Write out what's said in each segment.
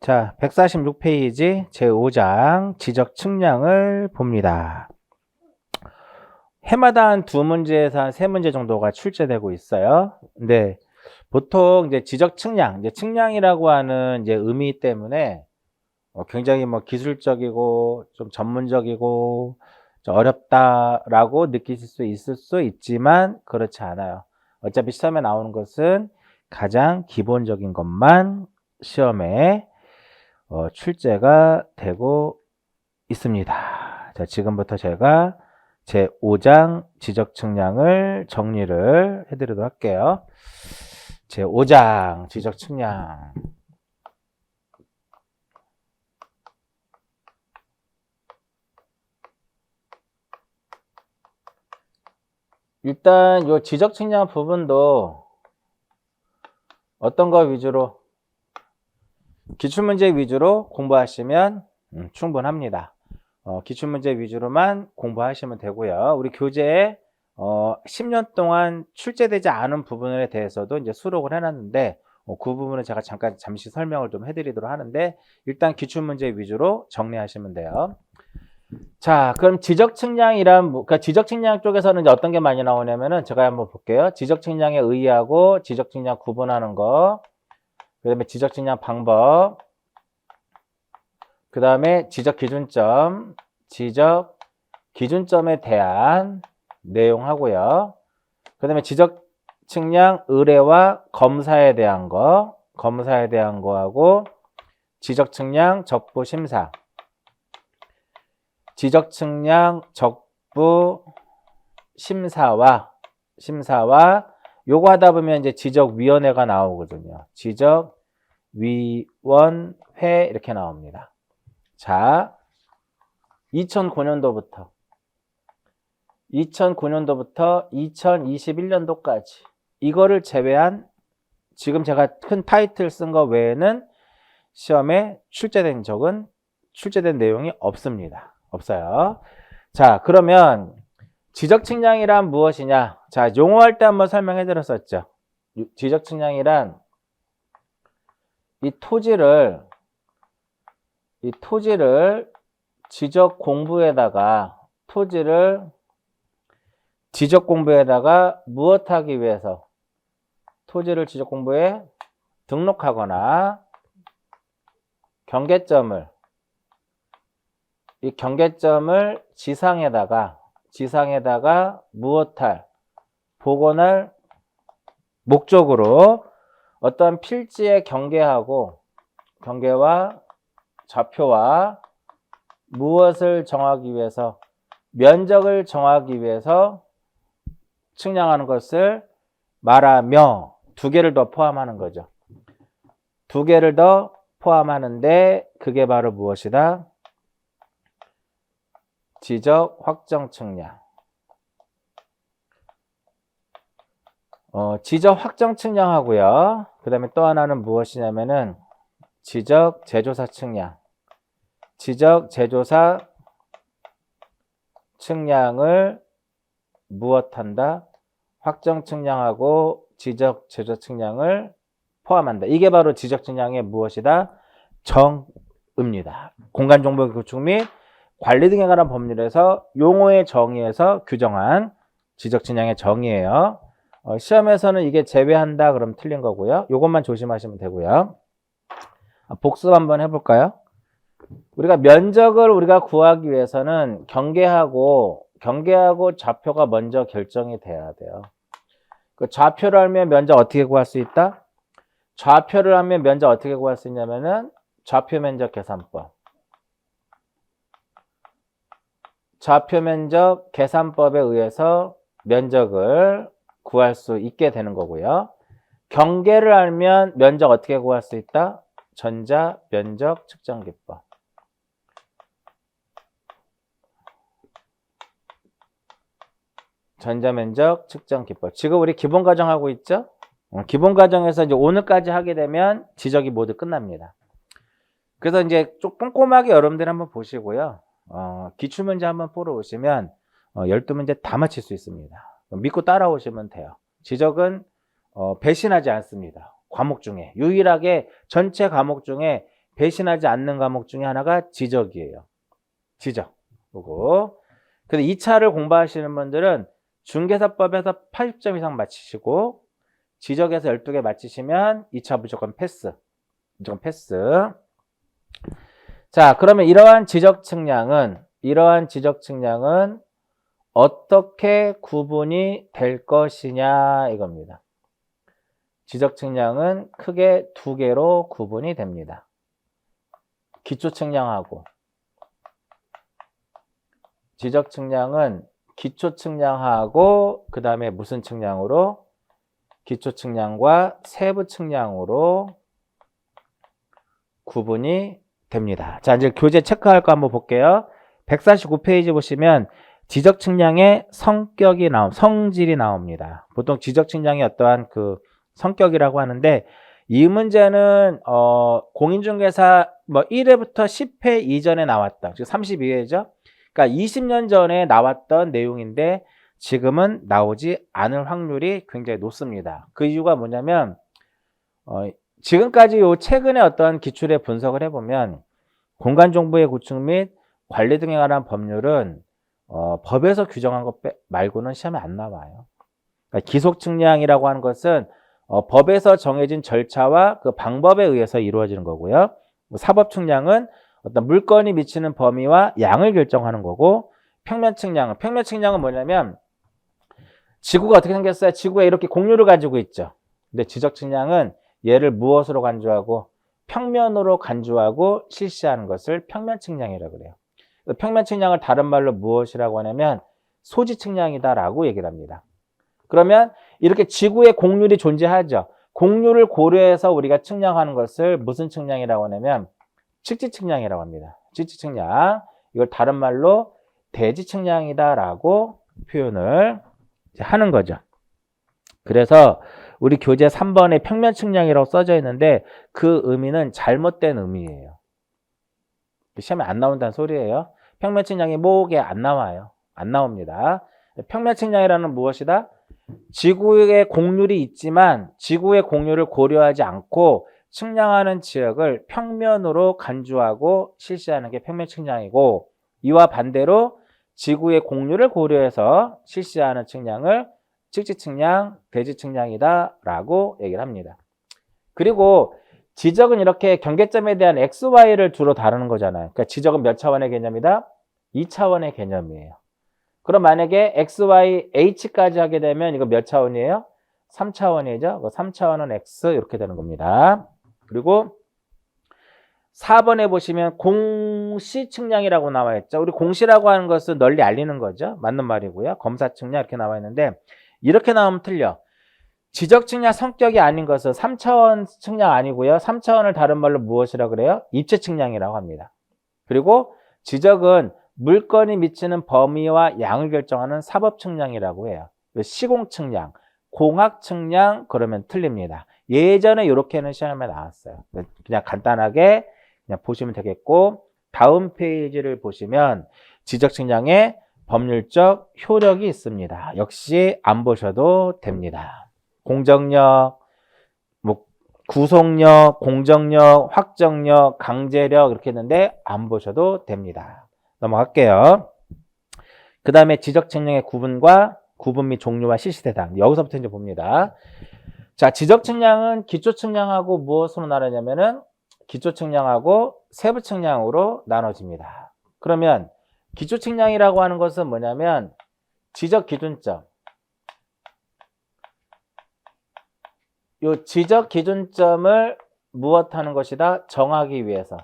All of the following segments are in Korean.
자, 146페이지 제5장 지적 측량을 봅니다. 해마다 한 2문제에서 한 3문제 정도가 출제되고 있어요. 근데 보통 이제 지적 측량, 이제 측량이라고 하는 이제 의미 때문에 굉장히 기술적이고 좀 전문적이고 좀 어렵다라고 느끼실 수 있을 수 있지만 그렇지 않아요. 어차피 시험에 나오는 것은 가장 기본적인 것만 시험에 출제가 되고 있습니다. 자, 지금부터 제가 제 5장 지적 측량을 정리를 해드리도록 할게요. 제 5장 지적 측량. 일단 이 지적 측량 부분도 어떤 거 위주로 기출문제 위주로 공부하시면 충분합니다. 기출문제 위주로만 공부하시면 되고요. 우리 교재에 10년 동안 출제되지 않은 부분에 대해서도 이제 수록을 해놨는데 그 부분은 제가 잠시 설명을 좀 해드리도록 하는데 일단 기출문제 위주로 정리하시면 돼요. 자, 그럼 지적 측량이란 그러니까 지적 측량 쪽에서는 이제 어떤 게 많이 나오냐면은 제가 한번 볼게요. 지적 측량에 의의하고 지적 측량 구분하는 거, 그다음에 지적 측량 방법, 그 다음에 지적 기준점, 지적 기준점에 대한 내용 하고요. 그 다음에 지적 측량 의뢰와 검사에 대한 거하고 지적 측량 적부 심사, 지적 측량 적부 심사와 요거 하다 보면 이제 지적위원회가 나오거든요. 지적위원회 이렇게 나옵니다. 자, 2009년도부터 2021년도까지 이거를 제외한 지금 제가 큰 타이틀 쓴 거 외에는 시험에 출제된 내용이 없습니다. 없어요. 자, 그러면 지적 측량이란 무엇이냐? 자, 용어할 때 한번 설명해 드렸었죠. 지적 측량이란 이 토지를 지적 공부에다가 무엇하기 위해서 토지를 지적 공부에 등록하거나 경계점을 지상에다가 복원할 목적으로 어떤 필지의 경계와 좌표와 무엇을 정하기 위해서 면적을 정하기 위해서 측량하는 것을 말하며 두 개를 더 포함하는 거죠. 두 개를 더 포함하는데 그게 바로 무엇이다? 지적 확정 측량. 지적 확정 측량하고요. 그 다음에 또 하나는 무엇이냐면은 지적 제조사 측량. 지적 제조사 측량을 무엇한다? 확정 측량하고 지적 제조 측량을 포함한다. 이게 바로 지적 측량의 무엇이다? 정의입니다. 공간 정보 구축 및 관리 등에 관한 법률에서 용어의 정의에서 규정한 지적 측량의 정의예요. 시험에서는 이게 제외한다 그러면 틀린 거고요. 이것만 조심하시면 되고요. 복습 한번 해볼까요? 우리가 면적을 구하기 위해서는 경계하고 좌표가 먼저 결정이 돼야 돼요. 그 좌표를 알면 면적 어떻게 구할 수 있다? 좌표를 알면 면적 어떻게 구할 수 있냐면은 좌표 면적 계산법. 좌표 면적 계산법에 의해서 면적을 구할 수 있게 되는 거고요. 경계를 알면 면적 어떻게 구할 수 있다? 전자 면적 측정 기법. 전자면적 측정 기법. 지금 우리 기본 과정 하고 있죠? 기본 과정에서 이제 오늘까지 하게 되면 지적이 모두 끝납니다. 그래서 이제 좀 꼼꼼하게 여러분들 한번 보시고요. 기출문제 한번 보러 오시면 12문제 다 맞힐 수 있습니다. 믿고 따라오시면 돼요. 지적은 배신하지 않습니다. 과목 중에 유일하게 전체 과목 중에 배신하지 않는 과목 중에 하나가 지적이에요. 지적. 그리고 근데 2차를 공부하시는 분들은 중개사법에서 80점 이상 맞히시고 지적에서 12개 맞히시면 2차 무조건 패스. 무조건 패스. 자, 그러면 이러한 지적 측량은 어떻게 구분이 될 것이냐 이겁니다. 지적 측량은 크게 두 개로 구분이 됩니다. 기초 측량하고 지적 측량은 기초 측량하고 그 다음에 무슨 측량으로? 기초 측량과 세부 측량으로 구분이 됩니다. 자, 이제 교재 체크할 거 한번 볼게요. 149페이지 보시면 지적 측량의 성질이 나옵니다. 보통 지적 측량이 어떠한 그 성격이라고 하는데 이 문제는 공인중개사 뭐 1회부터 10회 이전에 나왔다. 즉 32회죠. 그러니까 20년 전에 나왔던 내용인데 지금은 나오지 않을 확률이 굉장히 높습니다. 그 이유가 뭐냐면 지금까지 요 최근에 어떤 기출의 분석을 해보면 공간정보의 구축 및 관리 등에 관한 법률은 법에서 규정한 것 말고는 시험에 안 나와요. 그러니까 기속 측량이라고 하는 것은 법에서 정해진 절차와 그 방법에 의해서 이루어지는 거고요. 사법 측량은 어떤 물건이 미치는 범위와 양을 결정하는 거고, 평면 측량은 뭐냐면 지구가 어떻게 생겼어요? 지구가 이렇게 공유를 가지고 있죠. 근데 지적 측량은 얘를 무엇으로 간주하고 평면으로 간주하고 실시하는 것을 평면 측량이라고 그래요. 평면 측량을 다른 말로 무엇이라고 하냐면 소지 측량이다라고 얘기를 합니다. 그러면 이렇게 지구의 공률이 존재하죠. 공률을 고려해서 우리가 측량하는 것을 무슨 측량이라고 하냐면 측지 측량이라고 합니다. 측지 측량. 이걸 다른 말로 대지 측량이다라고 표현을 하는 거죠. 그래서 우리 교재 3번에 평면 측량이라고 써져 있는데 그 의미는 잘못된 의미예요. 시험에 안 나온다는 소리예요. 평면 측량이 뭐게 안 나와요. 안 나옵니다. 평면 측량이라는 무엇이다? 지구의 공률이 있지만 지구의 공률을 고려하지 않고 측량하는 지역을 평면으로 간주하고 실시하는 게 평면 측량이고, 이와 반대로 지구의 공률을 고려해서 실시하는 측량을 측지 측량, 대지 측량이다 라고 얘기를 합니다. 그리고 지적은 이렇게 경계점에 대한 x, y를 주로 다루는 거잖아요. 그러니까 지적은 몇 차원의 개념이다? 2차원의 개념이에요. 그럼 만약에 x, y, h까지 하게 되면 이거 몇 차원이에요? 3차원이죠. 3차원은 x 이렇게 되는 겁니다. 그리고 4번에 보시면 공시 측량이라고 나와 있죠. 우리 공시라고 하는 것은 널리 알리는 거죠. 맞는 말이고요. 검사 측량 이렇게 나와 있는데 이렇게 나오면 틀려. 지적 측량 성격이 아닌 것은 3차원 측량 아니고요. 3차원을 다른 말로 무엇이라고 그래요? 입체 측량이라고 합니다. 그리고 지적은 물건이 미치는 범위와 양을 결정하는 사법 측량이라고 해요. 시공 측량, 공학 측량 그러면 틀립니다. 예전에 이렇게는 시험에 나왔어요. 그냥 간단하게 그냥 보시면 되겠고, 다음 페이지를 보시면 지적 측량의 법률적 효력이 있습니다. 역시 안 보셔도 됩니다. 공정력, 구속력, 공정력, 확정력, 강제력 이렇게 했는데 안 보셔도 됩니다. 넘어갈게요. 그 다음에 지적 측량의 구분 및 종류와 실시대상. 여기서부터 이제 봅니다. 자, 지적 측량은 기초 측량하고 무엇으로 나누냐면은 기초 측량하고 세부 측량으로 나눠집니다. 그러면 기초 측량이라고 하는 것은 뭐냐면 지적 기준점. 요 지적 기준점을 무엇하는 것이다? 정하기 위해서.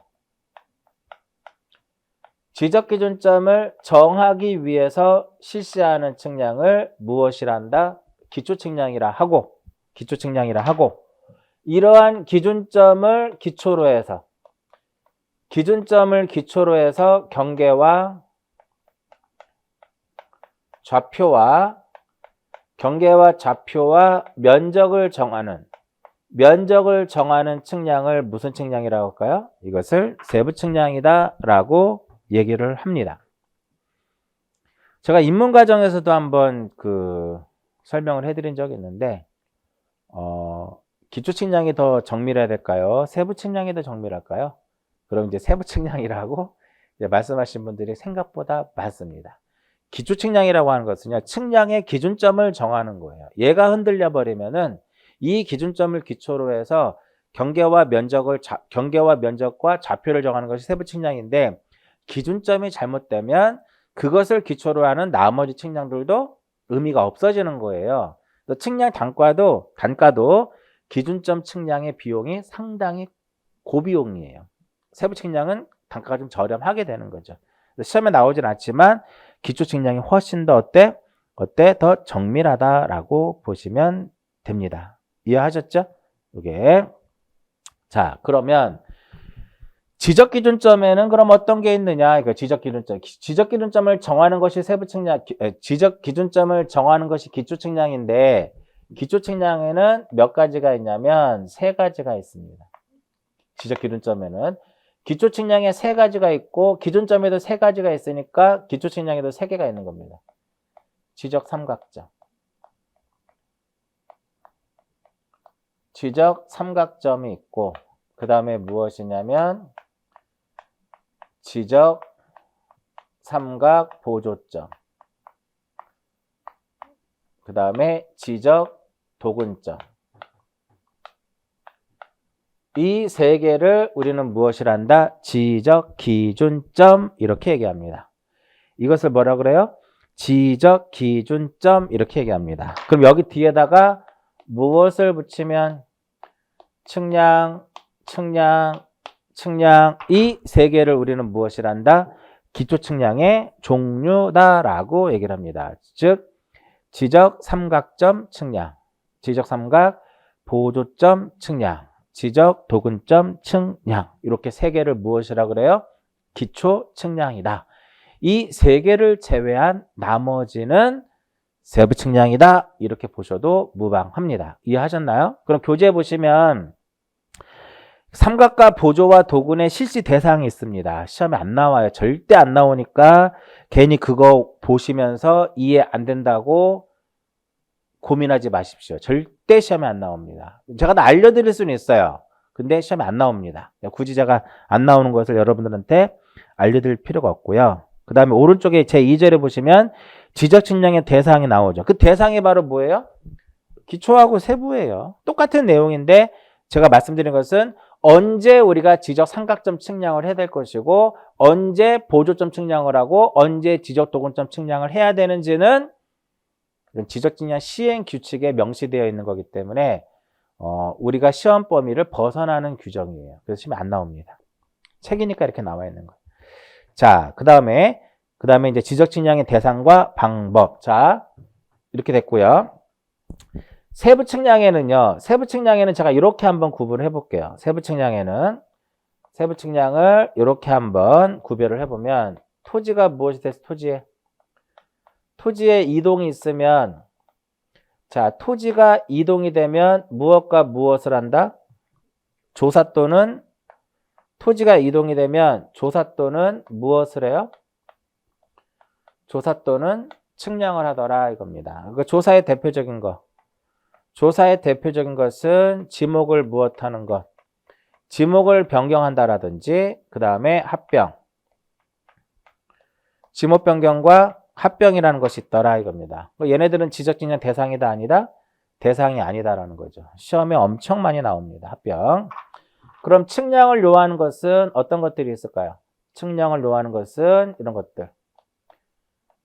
지적 기준점을 정하기 위해서 실시하는 측량을 무엇이라 한다? 기초 측량이라 하고, 이러한 기준점을 기초로 해서 경계와 좌표와 면적을 정하는 측량을 무슨 측량이라고 할까요? 이것을 세부 측량이다 라고 얘기를 합니다. 제가 입문 과정에서도 한번 설명을 해드린 적이 있는데, 기초 측량이 더 정밀해야 될까요? 세부 측량이 더 정밀할까요? 그럼 이제 세부 측량이라고 이제 말씀하신 분들이 생각보다 많습니다. 기초 측량이라고 하는 것은요, 측량의 기준점을 정하는 거예요. 얘가 흔들려 버리면은 이 기준점을 기초로 해서 경계와 면적과 좌표를 정하는 것이 세부 측량인데, 기준점이 잘못되면 그것을 기초로 하는 나머지 측량들도 의미가 없어지는 거예요. 또 측량 단가도 기준점 측량의 비용이 상당히 고비용이에요. 세부 측량은 단가가 좀 저렴하게 되는 거죠. 시험에 나오진 않지만 기초 측량이 훨씬 더 더 정밀하다라고 보시면 됩니다. 이해하셨죠? 이게. 자, 그러면 지적 기준점에는 그럼 어떤 게 있느냐? 이거 지적 기준점을 정하는 것이 세부 측량, 지적 기준점을 정하는 것이 기초 측량인데, 기초 측량에는 몇 가지가 있냐면 세 가지가 있습니다. 지적 기준점에는 기초 측량에 세 가지가 있고 기준점에도 세 가지가 있으니까 기초 측량에도 세 개가 있는 겁니다. 지적 삼각점. 지적 삼각점이 있고, 그 다음에 무엇이냐면 지적 삼각 보조점, 그 다음에 지적 도근점. 이 세 개를 우리는 무엇이란다? 지적 기준점, 이렇게 얘기합니다. 이것을 뭐라 그래요? 지적 기준점, 이렇게 얘기합니다. 그럼 여기 뒤에다가 무엇을 붙이면 측량, 이 세 개를 우리는 무엇이란다? 기초 측량의 종류다라고 얘기를 합니다. 즉 지적 삼각점 측량, 지적 삼각 보조점 측량, 지적 도근점 측량, 이렇게 세 개를 무엇이라고 그래요? 기초 측량이다. 이 세 개를 제외한 나머지는 세부 측량이다, 이렇게 보셔도 무방합니다. 이해하셨나요? 그럼 교재에 보시면 삼각과 보조와 도근의 실시 대상이 있습니다. 시험에 안 나와요. 절대 안 나오니까 괜히 그거 보시면서 이해 안 된다고 고민하지 마십시오. 절대 시험에 안 나옵니다. 제가 다 알려드릴 수는 있어요. 근데 시험에 안 나옵니다. 굳이 제가 안 나오는 것을 여러분들한테 알려드릴 필요가 없고요. 그 다음에 오른쪽에 제2절에 보시면 지적 측량의 대상이 나오죠. 그 대상이 바로 뭐예요? 기초하고 세부예요. 똑같은 내용인데 제가 말씀드린 것은 언제 우리가 지적 삼각점 측량을 해야 될 것이고, 언제 보조점 측량을 하고, 언제 지적 도근점 측량을 해야 되는지는 지적 측량 시행 규칙에 명시되어 있는 거기 때문에 우리가 시험 범위를 벗어나는 규정이에요. 그래서 시험에 안 나옵니다. 책이니까 이렇게 나와 있는 거예요. 자, 그 다음에 이제 지적 측량의 대상과 방법. 자, 이렇게 됐고요. 세부 측량에는 제가 이렇게 한번 구분을 해볼게요. 세부 측량을 이렇게 한번 구별을 해보면, 토지가 무엇이 됐어? 토지에 이동이 있으면, 자, 토지가 이동이 되면 무엇과 무엇을 한다? 조사 또는, 토지가 이동이 되면 조사 또는 무엇을 해요? 조사 또는 측량을 하더라, 이겁니다. 그 조사의 대표적인 것은 지목을 무엇하는 것, 지목을 변경한다라든지, 그 다음에 합병, 지목 변경과 합병이라는 것이 있더라, 이겁니다. 얘네들은 지적 측량 대상이다, 아니다? 대상이 아니다라는 거죠. 시험에 엄청 많이 나옵니다. 합병. 그럼 측량을 요하는 것은 어떤 것들이 있을까요? 측량을 요하는 것은 이런 것들.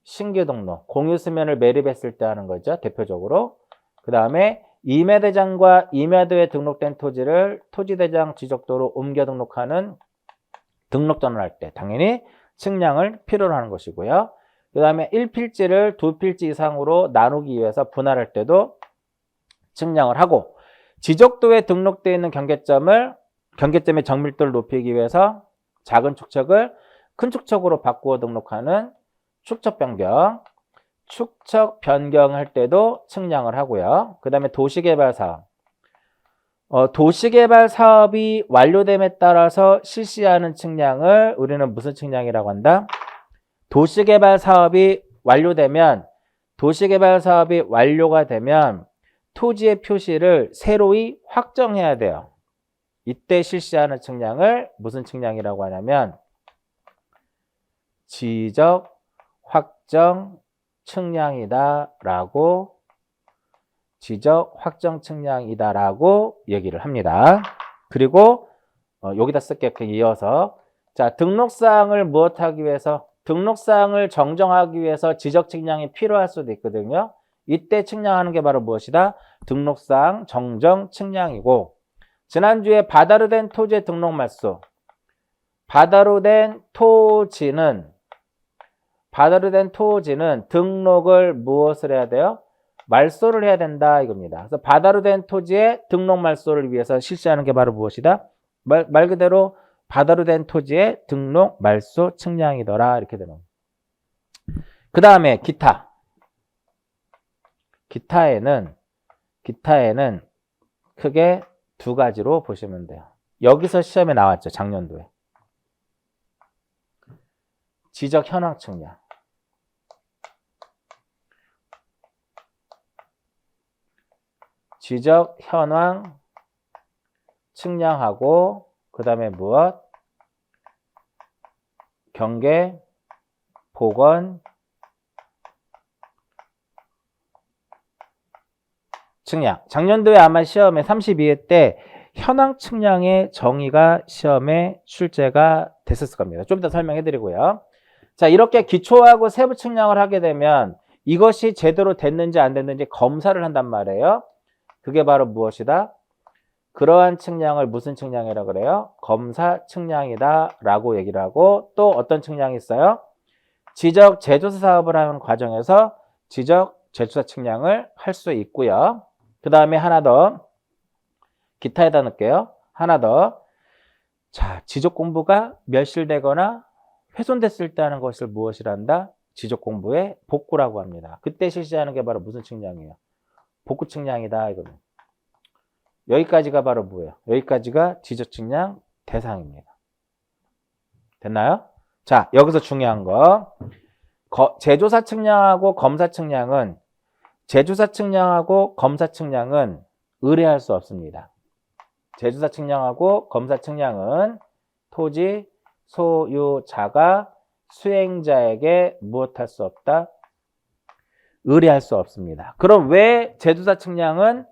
신규 등록, 공유 수면을 매립했을 때 하는 거죠, 대표적으로. 그 다음에 임야대장과 임야도에 등록된 토지를 토지대장 지적도로 옮겨 등록하는 등록전을 할 때 당연히 측량을 필요로 하는 것이고요. 그 다음에 1필지를 2필지 이상으로 나누기 위해서 분할할 때도 측량을 하고, 지적도에 등록되어 있는 경계점의 정밀도를 높이기 위해서 작은 축척을 큰 축척으로 바꾸어 등록하는 축척 변경할 때도 측량을 하고요. 그 다음에 도시개발 사업. 도시개발 사업이 완료됨에 따라서 실시하는 측량을 우리는 무슨 측량이라고 한다? 도시개발 사업이 완료가 되면 토지의 표시를 새로이 확정해야 돼요. 이때 실시하는 측량을 무슨 측량이라고 하냐면 지적 확정 측량이다라고 지적 확정 측량이다라고 얘기를 합니다. 그리고 여기다 쓸게요. 이어서 자, 등록사항을 무엇하기 위해서 등록사항을 정정하기 위해서 지적 측량이 필요할 수도 있거든요. 이때 측량하는 게 바로 무엇이다? 등록사항 정정 측량이고 지난주에 바다로 된 토지의 등록 말소 바다로 된 토지는 등록을 무엇을 해야 돼요? 말소를 해야 된다 이겁니다. 그래서 바다로 된 토지의 등록 말소를 위해서 실시하는 게 바로 무엇이다? 말 그대로 바다로 된 토지의 등록 말소 측량이더라 이렇게 되는 겁니다. 그 다음에 기타에는 크게 두 가지로 보시면 돼요. 여기서 시험에 나왔죠. 작년도에. 지적 현황 측량. 지적 현황 측량하고 그 다음에 무엇? 경계, 복원, 측량. 작년도에 아마 시험에 32회 때 현황 측량의 정의가 시험에 출제가 됐었을 겁니다. 좀 이따 설명해 드리고요. 자, 이렇게 기초하고 세부 측량을 하게 되면 이것이 제대로 됐는지 안 됐는지 검사를 한단 말이에요. 그게 바로 무엇이다? 그러한 측량을 무슨 측량이라고 그래요? 검사 측량이다 라고 얘기를 하고 또 어떤 측량이 있어요? 지적 제조사 사업을 하는 과정에서 지적 제조사 측량을 할 수 있고요. 그 다음에 하나 더 기타에다 넣을게요. 하나 더. 자, 지적 공부가 멸실되거나 훼손됐을 때 하는 것을 무엇이란다? 지적 공부의 복구라고 합니다. 그때 실시하는 게 바로 무슨 측량이에요? 복구 측량이다 이거는. 여기까지가 바로 뭐예요? 여기까지가 지적 측량 대상입니다. 됐나요? 자, 여기서 중요한 거. 제조사 측량하고 검사 측량은 제조사 측량하고 검사 측량은 의뢰할 수 없습니다. 제조사 측량하고 검사 측량은 토지 소유자가 수행자에게 무엇할 수 없다? 의뢰할 수 없습니다. 그럼 왜 제조사 측량은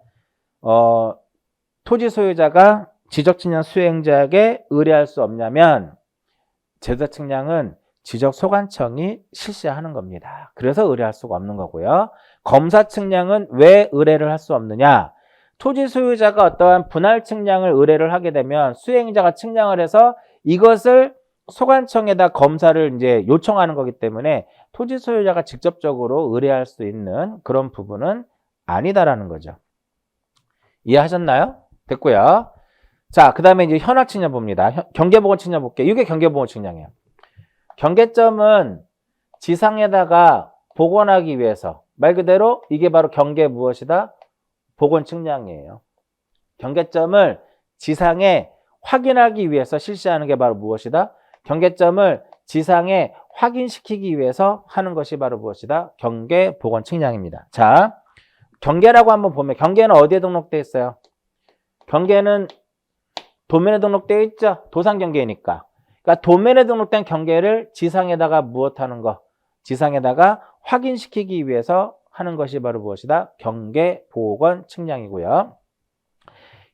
토지 소유자가 지적 측량 수행자에게 의뢰할 수 없냐면 제조사 측량은 지적 소관청이 실시하는 겁니다. 그래서 의뢰할 수가 없는 거고요. 검사 측량은 왜 의뢰를 할 수 없느냐? 토지 소유자가 어떠한 분할 측량을 의뢰를 하게 되면 수행자가 측량을 해서 이것을 소관청에다 검사를 이제 요청하는 거기 때문에 토지 소유자가 직접적으로 의뢰할 수 있는 그런 부분은 아니다라는 거죠. 이해하셨나요? 됐고요. 자, 그 다음에 이제 현황 측량 봅니다. 경계복원 측량 볼게요. 이게 경계복원 측량이에요. 경계점은 지상에다가 복원하기 위해서 말 그대로 이게 바로 경계 무엇이다? 복원 측량이에요. 경계점을 지상에 확인하기 위해서 실시하는 게 바로 무엇이다? 경계점을 지상에 확인시키기 위해서 하는 것이 바로 무엇이다? 경계 복원 측량입니다. 자, 경계라고 한번 보면 경계는 어디에 등록되어 있어요? 경계는 도면에 등록되어 있죠? 도상 경계니까. 그러니까 도면에 등록된 경계를 지상에다가 무엇하는 거? 지상에다가 확인시키기 위해서 하는 것이 바로 무엇이다? 경계 복원 측량이고요.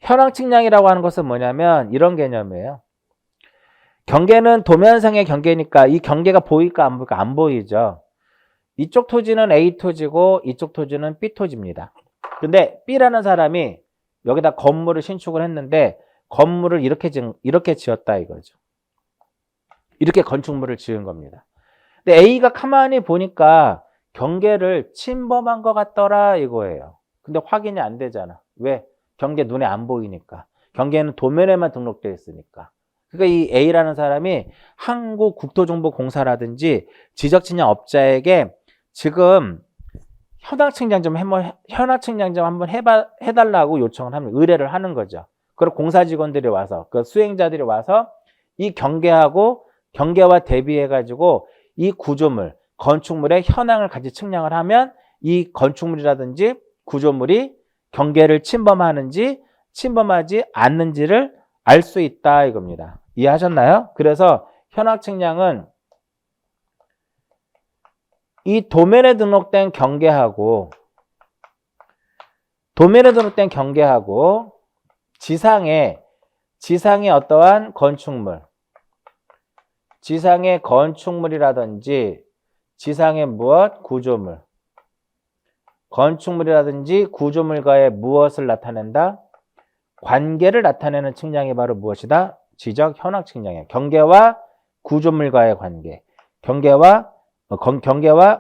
현황 측량이라고 하는 것은 뭐냐면 이런 개념이에요. 경계는 도면상의 경계니까 이 경계가 보일까 안 보일까? 안 보이죠. 이쪽 토지는 A 토지고 이쪽 토지는 B 토지입니다. 근데 B라는 사람이 여기다 건물을 신축을 했는데 건물을 이렇게 지었다 이거죠. 이렇게 건축물을 지은 겁니다. 근데 A가 가만히 보니까 경계를 침범한 것 같더라 이거예요. 근데 확인이 안 되잖아. 왜? 경계 눈에 안 보이니까. 경계는 도면에만 등록되어 있으니까. 그러니까 이 A라는 사람이 한국국토정보공사라든지 지적측량업자에게 지금 현황 측량 좀 한번 해달라고 요청을 하면 의뢰를 하는 거죠. 그리고 공사 직원들이 와서 그 수행자들이 와서 이 경계와 대비해가지고 이 구조물, 건축물의 현황을 같이 측량을 하면 이 건축물이라든지 구조물이 경계를 침범하는지 침범하지 않는지를 알 수 있다 이겁니다. 이해하셨나요? 그래서 현황 측량은 이 도면에 등록된 경계하고 지상의 어떠한 건축물, 지상의 건축물이라든지 지상의 무엇? 구조물. 건축물이라든지 구조물과의 무엇을 나타낸다? 관계를 나타내는 측량이 바로 무엇이다? 지적 현황 측량이에요. 경계와 구조물과의 관계, 경계와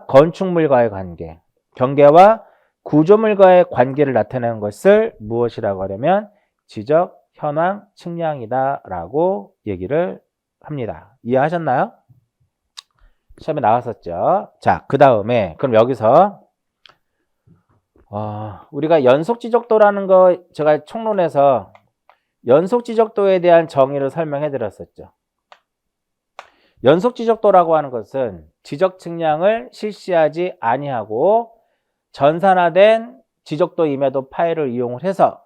건축물과의 관계, 경계와 구조물과의 관계를 나타내는 것을 무엇이라고 하냐면 지적 현황 측량이다라고 얘기를 합니다. 이해하셨나요? 시험에 나왔었죠. 자, 그 다음에 그럼 여기서 우리가 연속 지적도라는 거 제가 총론에서 연속 지적도에 대한 정의를 설명해 드렸었죠. 연속 지적도라고 하는 것은 지적 측량을 실시하지 아니하고 전산화된 지적도 임의도 파일을 이용을 해서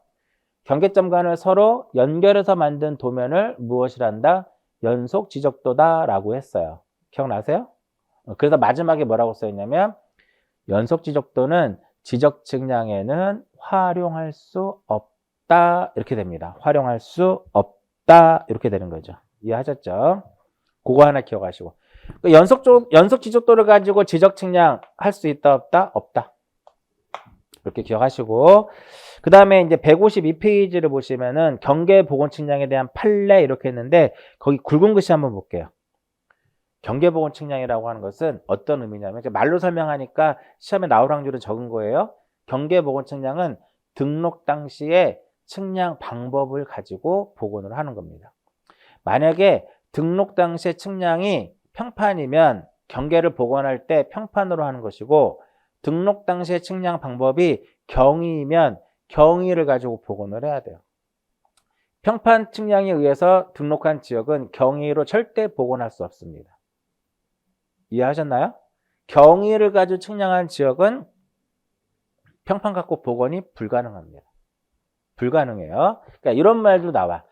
경계점 간을 서로 연결해서 만든 도면을 무엇이란다? 연속 지적도다라고 했어요. 기억나세요? 그래서 마지막에 뭐라고 써있냐면 연속 지적도는 지적 측량에는 활용할 수 없다 이렇게 됩니다. 활용할 수 없다 이렇게 되는 거죠. 이해하셨죠? 그거 하나 기억하시고 연속 지적도를 가지고 지적 측량 할 수 있다 없다? 없다. 이렇게 기억하시고 그 다음에 이제 152페이지를 보시면은 경계 보건 측량에 대한 판례 이렇게 했는데 거기 굵은 글씨 한번 볼게요. 경계 보건 측량이라고 하는 것은 어떤 의미냐면 말로 설명하니까 시험에 나올 확률은 적은 거예요. 경계 보건 측량은 등록 당시에 측량 방법을 가지고 복원을 하는 겁니다. 만약에 등록 당시에 측량이 평판이면 경계를 복원할 때 평판으로 하는 것이고 등록 당시에 측량 방법이 경위이면 경위를 가지고 복원을 해야 돼요. 평판 측량에 의해서 등록한 지역은 경위로 절대 복원할 수 없습니다. 이해하셨나요? 경위를 가지고 측량한 지역은 평판 갖고 복원이 불가능합니다. 불가능해요. 그러니까 이런 말도 나와.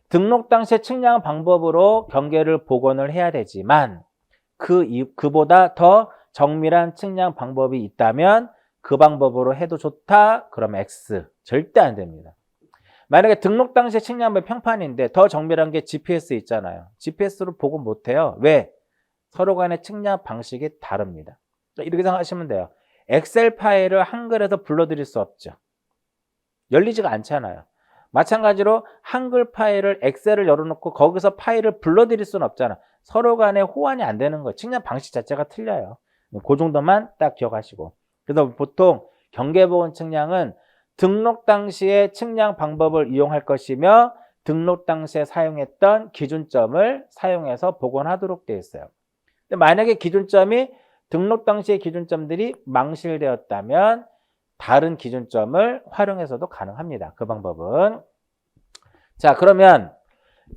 등록 당시에 측량 방법으로 경계를 복원을 해야 되지만 그보다 더 정밀한 측량 방법이 있다면 그 방법으로 해도 좋다? 그러면 X. 절대 안 됩니다. 만약에 등록 당시에 측량은 평판인데 더 정밀한 게 GPS 있잖아요. GPS로 복원 못해요. 왜? 서로 간의 측량 방식이 다릅니다. 이렇게 생각하시면 돼요. 엑셀 파일을 한글에서 불러드릴 수 없죠. 열리지가 않잖아요. 마찬가지로 한글 파일을 엑셀을 열어놓고 거기서 파일을 불러드릴 수는 없잖아. 서로 간에 호환이 안 되는 거예요. 측량 방식 자체가 틀려요. 그 정도만 딱 기억하시고. 그래서 보통 경계보건 측량은 등록 당시에 측량 방법을 이용할 것이며 등록 당시에 사용했던 기준점을 사용해서 복원하도록 되어 있어요. 근데 만약에 기준점이 등록 당시의 기준점들이 망실되었다면 다른 기준점을 활용해서도 가능합니다. 그 방법은. 자, 그러면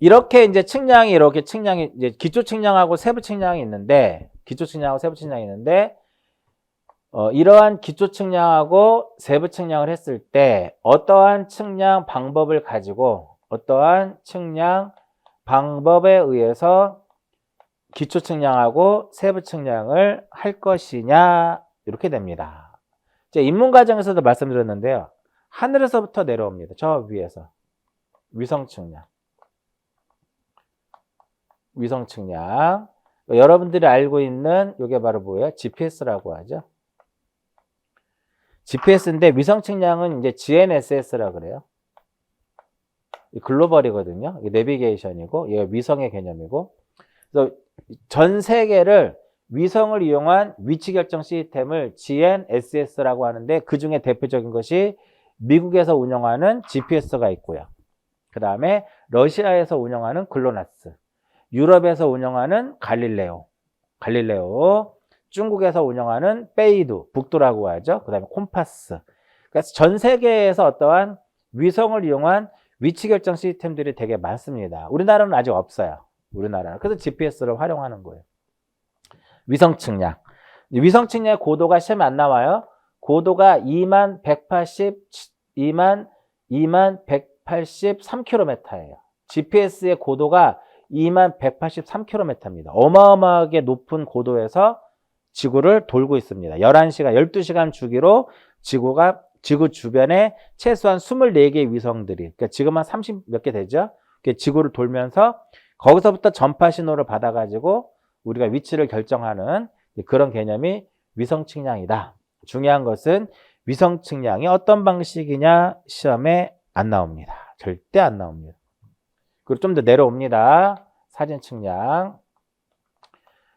이렇게 이제 측량이 이제 기초 측량하고 세부 측량이 있는데 이러한 기초 측량하고 세부 측량을 했을 때 어떠한 측량 방법을 가지고 어떠한 측량 방법에 의해서 기초 측량하고 세부 측량을 할 것이냐 이렇게 됩니다. 제가 입문 과정에서도 말씀드렸는데요. 하늘에서부터 내려옵니다. 저 위에서 위성 측량. 여러분들이 알고 있는 이게 바로 뭐예요? GPS라고 하죠. GPS인데 위성 측량은 이제 GNSS라 그래요. 글로벌이거든요. 이게 내비게이션이고 이게 위성의 개념이고. 그래서 전 세계를 위성을 이용한 위치 결정 시스템을 GNSS라고 하는데 그 중에 대표적인 것이 미국에서 운영하는 GPS가 있고요. 그 다음에 러시아에서 운영하는 글로나스, 유럽에서 운영하는 갈릴레오, 중국에서 운영하는 베이두, 북도라고 하죠. 그 다음에 콤파스. 그래서 전 세계에서 어떠한 위성을 이용한 위치 결정 시스템들이 되게 많습니다. 우리나라는 아직 없어요. 그래서 GPS를 활용하는 거예요. 위성 측량. 위성 측량의 고도가 시험에 안 나와요. 고도가 2183km예요. GPS의 고도가 2183km입니다. 어마어마하게 높은 고도에서 지구를 돌고 있습니다. 11시간, 12시간 주기로 지구 주변에 최소한 24개의 위성들이, 그러니까 지금 한 30 몇 개 되죠? 지구를 돌면서 거기서부터 전파 신호를 받아가지고 우리가 위치를 결정하는 그런 개념이 위성 측량이다. 중요한 것은 위성 측량이 어떤 방식이냐 시험에 안 나옵니다. 절대 안 나옵니다. 그리고 좀 더 내려옵니다. 사진 측량.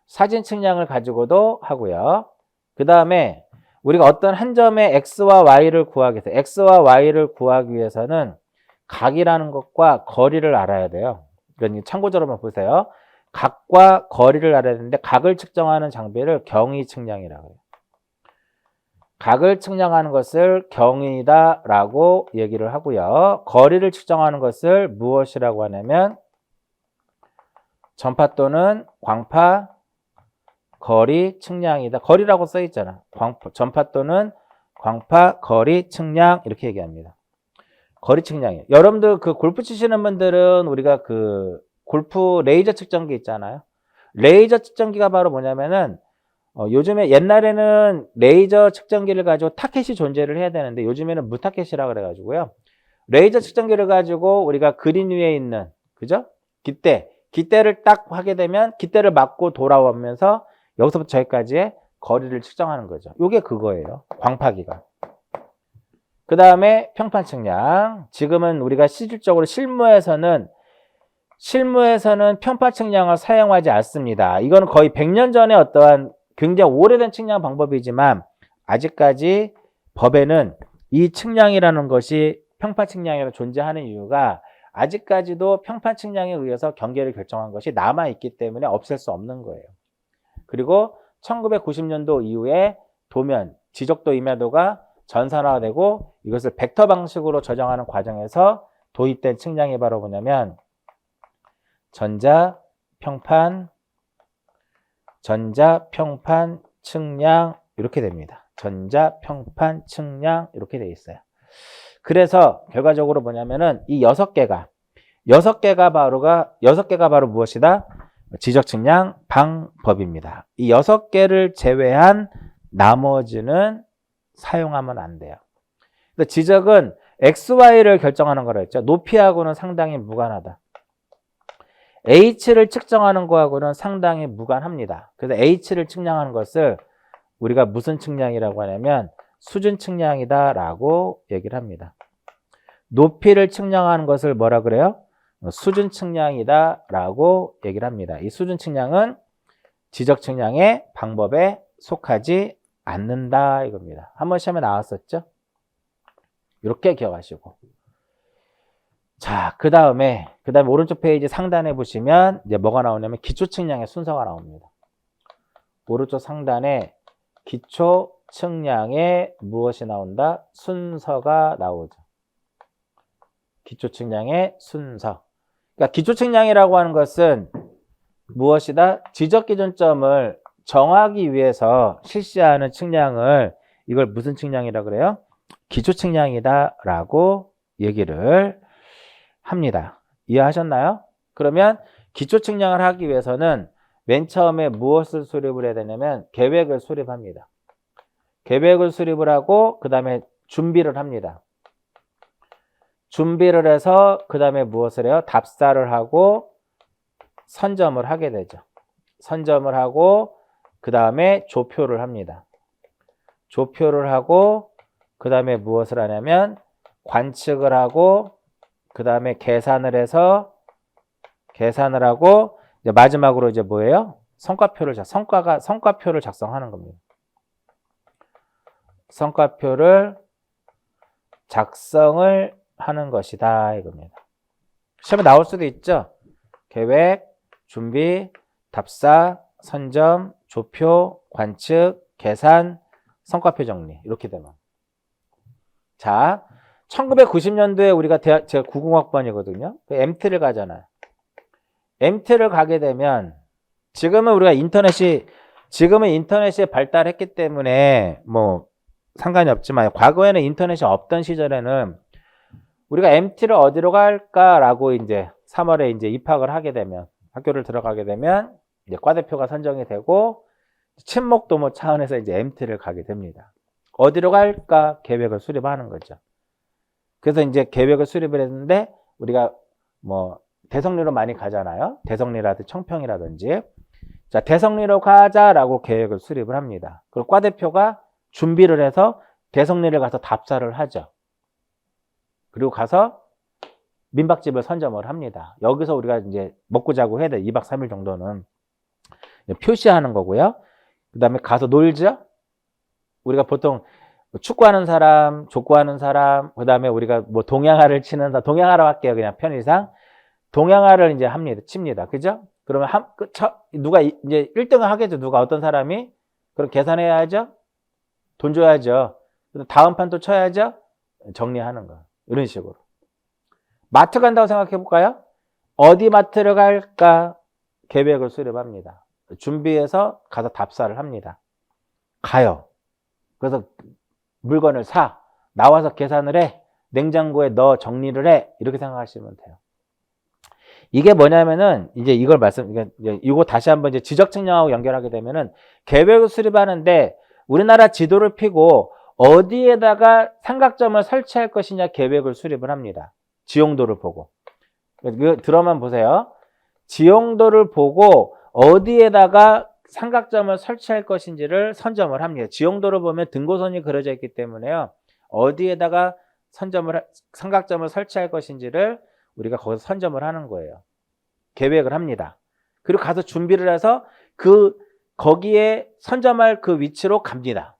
사진 측량을 가지고도 하고요. 그 다음에 우리가 어떤 한 점의 x와 y를 구하기 위해서, x와 y를 구하기 위해서는 각이라는 것과 거리를 알아야 돼요. 그러니까 참고적으로 한번 보세요. 각과 거리를 알아야 되는데 각을 측정하는 장비를 경위 측량이라고 해요. 각을 측량하는 것을 경위다라고 얘기를 하고요. 거리를 측정하는 것을 무엇이라고 하냐면 전파 또는 광파 거리 측량이다. 거리라고 써 있잖아. 전파 또는 광파 거리 측량 이렇게 얘기합니다. 거리 측량이에요. 여러분들 그 골프 치시는 분들은 우리가 그 골프 레이저 측정기 있잖아요. 레이저 측정기가 바로 뭐냐면은 요즘에 옛날에는 레이저 측정기를 가지고 타켓이 존재를 해야 되는데 요즘에는 무타켓이라 그래가지고요. 레이저 측정기를 가지고 우리가 그린 위에 있는 그죠? 깃대를 딱 하게 되면 깃대를 맞고 돌아오면서 여기서부터 저기까지의 거리를 측정하는 거죠. 요게 그거예요. 광파기가. 그 다음에 평판 측량. 지금은 우리가 실질적으로 실무에서는 편파 측량을 사용하지 않습니다. 이거는 거의 100년 전에 어떠한 굉장히 오래된 측량 방법이지만 아직까지 법에는 이 측량이라는 것이 평파 측량으로 존재하는 이유가 아직까지도 평판 측량에 의해서 경계를 결정한 것이 남아있기 때문에 없앨 수 없는 거예요. 그리고 1990년도 이후에 도면, 지적도 임야도가 전산화되고 이것을 벡터 방식으로 저장하는 과정에서 도입된 측량이 바로 뭐냐면 전자평판 측량 이렇게 됩니다. 전자평판 측량 이렇게 돼 있어요. 그래서 결과적으로 뭐냐면은 이 6개가 바로 무엇이다? 지적 측량 방법입니다. 이 6개를 제외한 나머지는 사용하면 안 돼요. 지적은 XY를 결정하는 거라 했죠. 높이하고는 상당히 무관하다. H를 측정하는 거하고는 상당히 무관합니다. 그래서 H를 측량하는 것을 우리가 무슨 측량이라고 하냐면 수준 측량이다 라고 얘기를 합니다. 높이를 측량하는 것을 뭐라 그래요? 수준 측량이다 라고 얘기를 합니다. 이 수준 측량은 지적 측량의 방법에 속하지 않는다 이겁니다. 한번 시험에 나왔었죠? 이렇게 기억하시고. 자, 그 다음에 오른쪽 페이지 상단에 보시면 이제 뭐가 나오냐면 기초 측량의 순서가 나옵니다. 오른쪽 상단에 기초 측량에 무엇이 나온다? 순서가 나오죠. 기초 측량의 순서. 그러니까 기초 측량이라고 하는 것은 무엇이다? 지적 기준점을 정하기 위해서 실시하는 측량을 이걸 무슨 측량이라고 그래요? 기초 측량이다라고 얘기를 합니다. 이해하셨나요? 그러면 기초 측량을 하기 위해서는 맨 처음에 무엇을 수립을 해야 되냐면 계획을 수립합니다. 계획을 수립을 하고 그 다음에 준비를 합니다. 준비를 해서 그 다음에 무엇을 해요? 답사를 하고 선점을 하게 되죠. 선점을 하고 그 다음에 조표를 합니다. 조표를 하고 그 다음에 무엇을 하냐면 관측을 하고 그 다음에 계산을 해서 계산을 하고 이제 마지막으로 이제 뭐예요? 성과표를 작성하는 겁니다. 성과표를 작성을 하는 것이다 이겁니다. 시험에 나올 수도 있죠. 계획, 준비, 답사, 선점, 조표, 관측, 계산, 성과표 정리 이렇게 되면. 자, 1990년도에 우리가 제가 90학번이거든요. MT를 가잖아요. MT를 가게 되면 지금은 인터넷이 발달했기 때문에 뭐 상관이 없지만 과거에는 인터넷이 없던 시절에는 우리가 MT를 어디로 갈까라고 이제 3월에 이제 입학을 하게 되면, 학교를 들어가게 되면 이제 과대표가 선정이 되고 친목도모 차원에서 이제 MT를 가게 됩니다. 어디로 갈까 계획을 수립하는 거죠. 그래서 이제 계획을 수립을 했는데 우리가 뭐 대성리로 많이 가잖아요. 대성리라든지 청평이라든지. 자, 대성리로 가자라고 계획을 수립을 합니다. 그리고 과대표가 준비를 해서 대성리를 가서 답사를 하죠. 그리고 가서 민박집을 선점을 합니다. 여기서 우리가 이제 먹고 자고 해야 돼. 2박 3일 정도는 표시하는 거고요. 그 다음에 가서 놀죠. 우리가 보통 축구하는 사람, 족구하는 사람, 그 다음에 우리가 뭐 동양화를 치는 사람, 동양화로 할게요. 그냥 편의상. 동양화를 이제 칩니다. 그죠? 그러면 누가 이제 1등을 하겠죠. 누가 어떤 사람이. 그럼 계산해야죠. 돈 줘야죠. 다음 판 또 쳐야죠. 정리하는 거. 이런 식으로. 마트 간다고 생각해 볼까요? 어디 마트를 갈까? 계획을 수립합니다. 준비해서 가서 답사를 합니다. 가요. 그래서 물건을 사. 나와서 계산을 해. 냉장고에 넣어 정리를 해. 이렇게 생각하시면 돼요. 이게 뭐냐면은 이제 이걸 이거 다시 한번 이제 지적 측량하고 연결하게 되면은 계획을 수립하는데 우리나라 지도를 펴고 어디에다가 삼각점을 설치할 것이냐 계획을 수립을 합니다. 지용도를 보고. 들어만 보세요. 지용도를 보고 어디에다가 삼각점을 설치할 것인지를 선점을 합니다. 지용도를 보면 등고선이 그려져 있기 때문에요. 어디에다가 삼각점을 설치할 것인지를 우리가 거기서 선점을 하는 거예요. 계획을 합니다. 그리고 가서 준비를 해서 거기에 선점할 그 위치로 갑니다.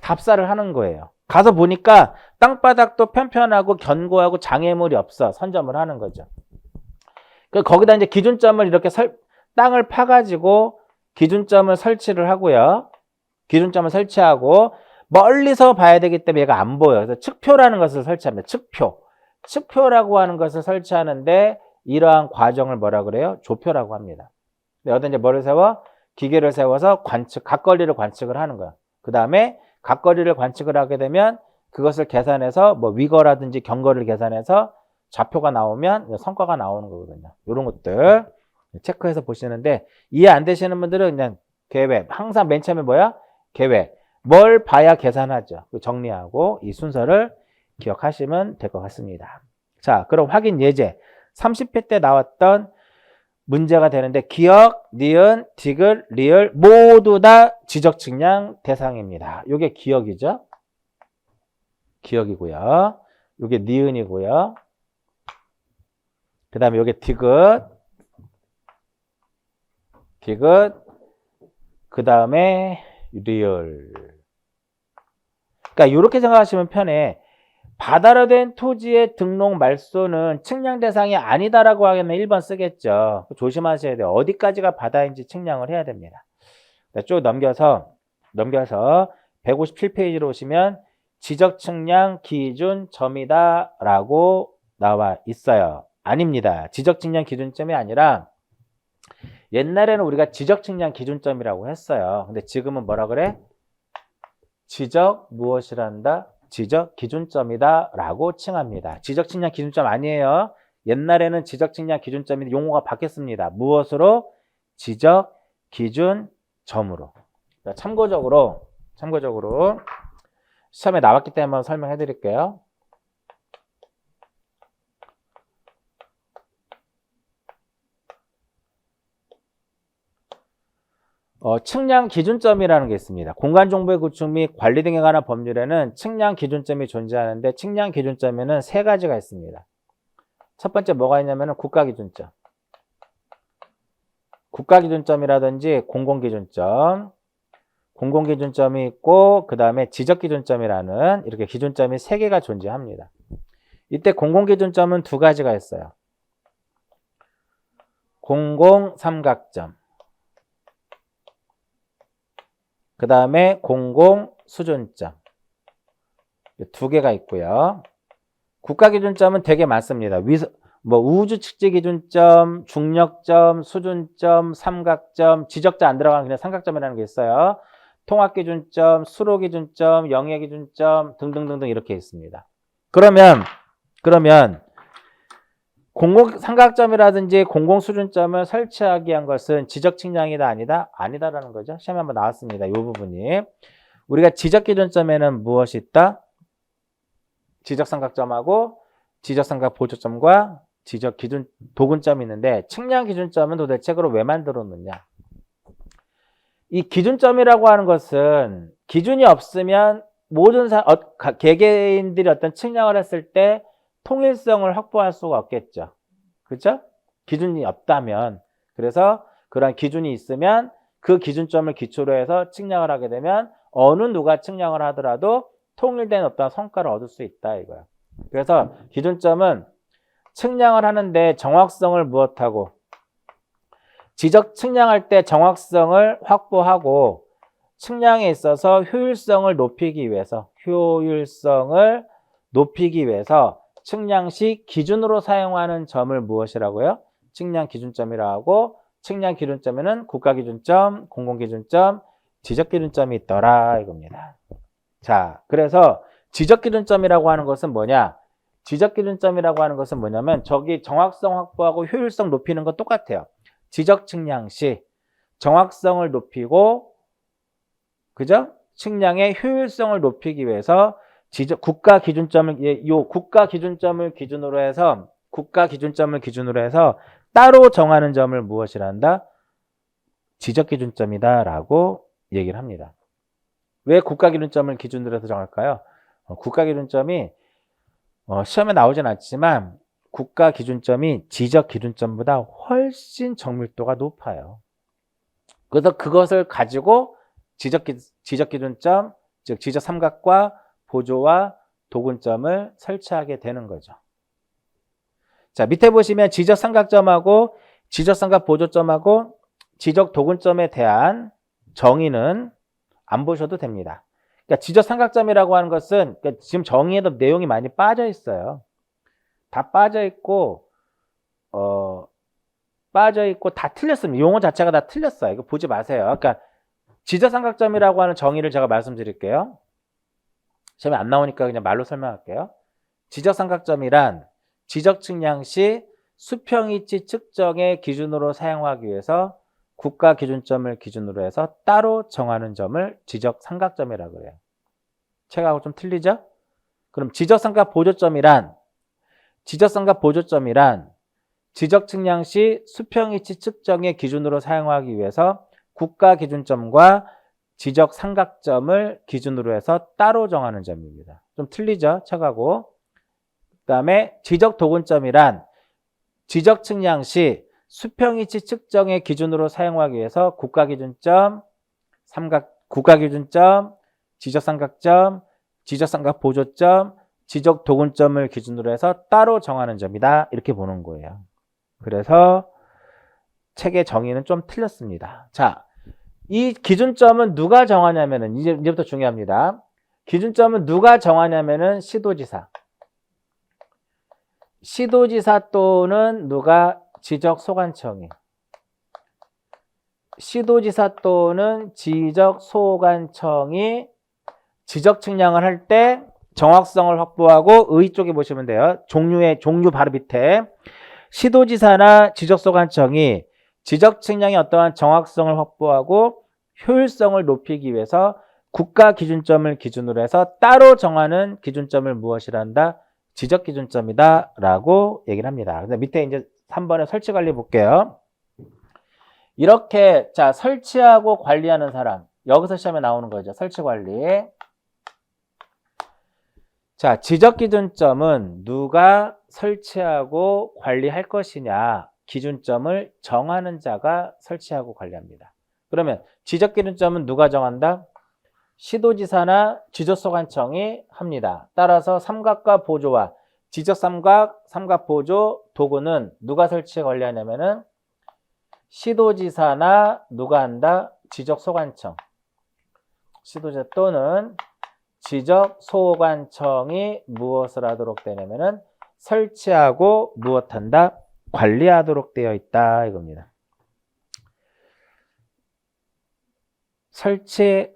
답사를 하는 거예요. 가서 보니까 땅바닥도 편편하고 견고하고 장애물이 없어. 선점을 하는 거죠. 거기다 이제 기준점을 이렇게 땅을 파가지고 기준점을 설치를 하고요. 기준점을 설치하고 멀리서 봐야 되기 때문에 얘가 안 보여요. 그래서 측표라는 것을 설치합니다. 측표라고 하는 것을 설치하는데 이러한 과정을 뭐라 그래요? 조표라고 합니다. 여기다 이제 뭐를 세워? 기계를 세워서 각거리를 관측을 하는 거야. 그 다음에 각거리를 관측을 하게 되면 그것을 계산해서 뭐 위거라든지 경거를 계산해서 좌표가 나오면 성과가 나오는 거거든요. 이런 것들 체크해서 보시는데 이해 안 되시는 분들은 그냥 계획. 항상 맨 처음에 뭐야? 계획. 뭘 봐야 계산하죠. 정리하고 이 순서를 기억하시면 될 것 같습니다. 자, 그럼 확인 예제. 30회 때 나왔던 문제가 되는데 기억, 니은, 디귿, 리을 모두 다 지적 측량 대상입니다. 이게 기억이죠. 기억이고요. 이게 니은이고요. 그 다음에 이게 디귿, 그 다음에 리을. 그러니까 이렇게 생각하시면 편해. 바다로 된 토지의 등록 말소는 측량 대상이 아니다라고 하면 1번 쓰겠죠. 조심하셔야 돼요. 어디까지가 바다인지 측량을 해야 됩니다. 쭉 넘겨서 157페이지로 오시면 지적 측량 기준 점이다 라고 나와 있어요. 아닙니다. 지적 측량 기준점이 아니라 옛날에는 우리가 지적 측량 기준점이라고 했어요. 근데 지금은 뭐라 그래? 지적 무엇이란다? 지적 기준점이다 라고 칭합니다. 지적 측량 기준점 아니에요. 옛날에는 지적 측량 기준점이 용어가 바뀌었습니다. 무엇으로? 지적 기준점으로. 참고적으로 시험에 나왔기 때문에 한번 설명해 드릴게요. 측량 기준점이라는 게 있습니다. 공간 정보의 구축 및 관리 등에 관한 법률에는 측량 기준점이 존재하는데 측량 기준점에는 세 가지가 있습니다. 첫 번째 뭐가 있냐면 국가 기준점. 국가 기준점이라든지 공공 기준점. 공공 기준점이 있고 그 다음에 지적 기준점이라는 이렇게 기준점이 세 개가 존재합니다. 이때 공공 기준점은 두 가지가 있어요. 공공 삼각점. 그 다음에 공공 수준점. 두 개가 있고요. 국가 기준점은 되게 많습니다. 우주 측지 기준점, 중력점, 수준점, 삼각점, 지적자 안 들어간 그냥 삼각점이라는 게 있어요. 통합 기준점, 수로 기준점, 영해 기준점 등등등등 이렇게 있습니다. 그러면 공공삼각점이라든지 공공수준점을 설치하기 위한 것은 지적측량이다 아니다? 아니다라는 거죠. 시험에 한번 나왔습니다. 이 부분이. 우리가 지적기준점에는 무엇이 있다? 지적삼각점하고 지적삼각보조점과 지적기준 도근점이 있는데 측량기준점은 도대체 그걸 왜 만들었느냐? 이 기준점이라고 하는 것은 기준이 없으면 모든 개개인들이 어떤 측량을 했을 때 통일성을 확보할 수가 없겠죠. 그렇죠? 기준이 없다면. 그래서 그런 기준이 있으면 그 기준점을 기초로 해서 측량을 하게 되면 어느 누가 측량을 하더라도 통일된 어떤 성과를 얻을 수 있다 이거야. 그래서 기준점은 측량을 하는데 정확성을 무엇하고 지적 측량할 때 정확성을 확보하고 측량에 있어서 효율성을 높이기 위해서 측량 시 기준으로 사용하는 점을 무엇이라고요? 측량 기준점이라고 하고 측량 기준점에는 국가기준점, 공공기준점, 지적기준점이 있더라 이겁니다. 자, 그래서 지적기준점이라고 하는 것은 뭐냐? 지적기준점이라고 하는 것은 뭐냐면 저기 정확성 확보하고 효율성 높이는 건 똑같아요. 지적 측량 시 정확성을 높이고 그죠? 측량의 효율성을 높이기 위해서 국가 기준점을 기준으로 해서 따로 정하는 점을 무엇이라 한다? 지적 기준점이다라고 얘기를 합니다. 왜 국가 기준점을 기준으로 해서 정할까요? 국가 기준점이 시험에 나오진 않지만 국가 기준점이 지적 기준점보다 훨씬 정밀도가 높아요. 그래서 그것을 가지고 지적 기준점, 즉 지적 삼각과 보조와 도근점을 설치하게 되는 거죠. 자, 밑에 보시면 지적 삼각점하고 지적 삼각 보조점하고 지적 도근점에 대한 정의는 안 보셔도 됩니다. 그러니까 지적 삼각점이라고 하는 것은 그러니까 지금 정의에도 내용이 많이 빠져 있어요. 다 빠져 있고 다 틀렸습니다. 용어 자체가 다 틀렸어요. 이거 보지 마세요. 그러니까 지적 삼각점이라고 하는 정의를 제가 말씀드릴게요. 시험에 안 나오니까 그냥 말로 설명할게요. 지적 삼각점이란 지적 측량 시 수평이치 측정의 기준으로 사용하기 위해서 국가 기준점을 기준으로 해서 따로 정하는 점을 지적 삼각점이라고 그래요. 책하고 좀 틀리죠? 그럼 지적 삼각 보조점이란 지적 측량 시 수평이치 측정의 기준으로 사용하기 위해서 국가 기준점과 지적 삼각점을 기준으로 해서 따로 정하는 점입니다. 좀 틀리죠? 책하고. 그 다음에 지적 도근점이란 지적 측량 시 수평이치 측정의 기준으로 사용하기 위해서 국가 기준점, 지적 삼각점, 지적 삼각 보조점, 지적 도근점을 기준으로 해서 따로 정하는 점이다. 이렇게 보는 거예요. 그래서 책의 정의는 좀 틀렸습니다. 자, 이 기준점은 누가 정하냐면은 이제부터 중요합니다. 기준점은 누가 정하냐면은 시도지사 또는 누가 지적소관청이 시도지사 또는 지적소관청이 지적 측량을 할 때 정확성을 확보하고 의 쪽에 보시면 돼요. 종류 바로 밑에 시도지사나 지적소관청이 지적 측량의 어떠한 정확성을 확보하고 효율성을 높이기 위해서 국가 기준점을 기준으로 해서 따로 정하는 기준점을 무엇이라 한다? 지적 기준점이다 라고 얘기를 합니다. 근데 밑에 이제 3번에 설치 관리 볼게요. 이렇게 자 설치하고 관리하는 사람 여기서 시험에 나오는 거죠. 설치 관리. 자, 지적 기준점은 누가 설치하고 관리할 것이냐 기준점을 정하는 자가 설치하고 관리합니다. 그러면 지적 기준점은 누가 정한다? 시도지사나 지적소관청이 합니다. 따라서 삼각과 보조와 지적 삼각, 삼각 보조, 도구는 누가 설치 관리하냐면은 시도지사나 누가 한다? 지적소관청. 시도지사 또는 지적소관청이 무엇을 하도록 되냐면은 설치하고 무엇한다? 관리하도록 되어 있다 이겁니다. 설치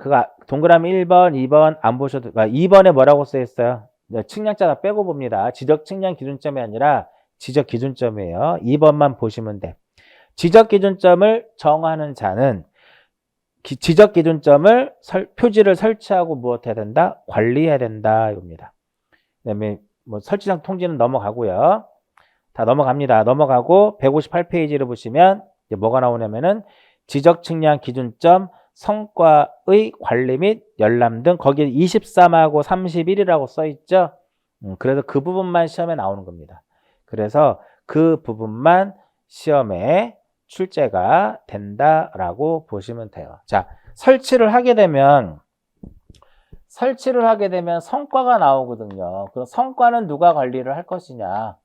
동그라미 1번, 2번 안 보셔도 2번에 뭐라고 써 있어요? 측량자 다 빼고 봅니다. 지적 측량 기준점이 아니라 지적 기준점이에요. 2번만 보시면 돼. 지적 기준점을 정하는 자는 지적 기준점을 표지를 설치하고 무엇해야 된다? 관리해야 된다 이겁니다. 그다음에 뭐 설치장 통지는 넘어가고요. 다 넘어갑니다. 넘어가고 158페이지를 보시면 이제 뭐가 나오냐면은 지적 측량 기준점 성과의 관리 및 열람 등 거기에 23하고 31이라고 써 있죠. 그래서 그 부분만 시험에 나오는 겁니다. 그래서 그 부분만 시험에 출제가 된다라고 보시면 돼요. 자, 설치를 하게 되면 성과가 나오거든요. 그럼 성과는 누가 관리를 할 것이냐?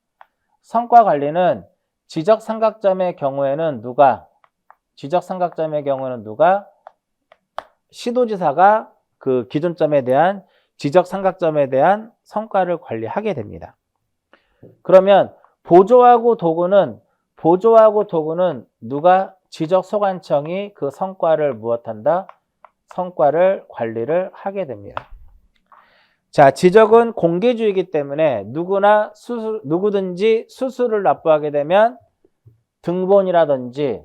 성과 관리는 지적 삼각점의 경우에는 누가? 시도지사가 그 기준점에 대한 지적 삼각점에 대한 성과를 관리하게 됩니다. 그러면 보조하고 도구는 누가? 지적소관청이 그 성과를 무엇한다? 성과를 관리를 하게 됩니다. 자, 지적은 공개주의이기 때문에 누구든지 수수를 납부하게 되면 등본이라든지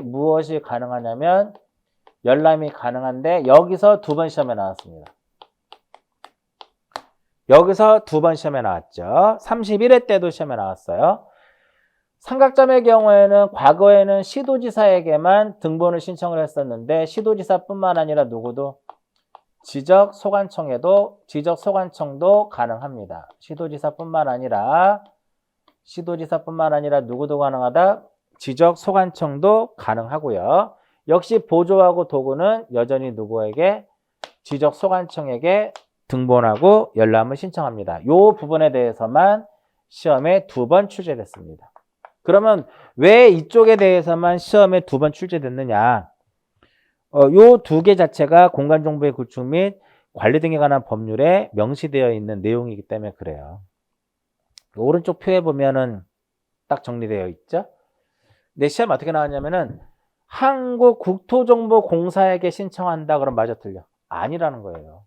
무엇이 가능하냐면 열람이 가능한데 여기서 2번 시험에 나왔습니다. 여기서 2번 시험에 나왔죠. 31회 때도 시험에 나왔어요. 삼각점의 경우에는 과거에는 시도지사에게만 등본을 신청을 했었는데 시도지사뿐만 아니라 누구도 지적소관청도 가능합니다. 시도지사뿐만 아니라 누구도 가능하다? 지적소관청도 가능하고요. 역시 보조하고 도구는 여전히 누구에게? 지적소관청에게 등본하고 열람을 신청합니다. 이 부분에 대해서만 시험에 2번 출제됐습니다. 그러면 왜 이쪽에 대해서만 시험에 2번 출제됐느냐? 요 2개 자체가 공간정보의 구축 및 관리 등에 관한 법률에 명시되어 있는 내용이기 때문에 그래요. 오른쪽 표에 보면은 딱 정리되어 있죠? 내 시험 어떻게 나왔냐면은 한국국토정보공사에게 신청한다 그럼 맞아 틀려? 아니라는 거예요.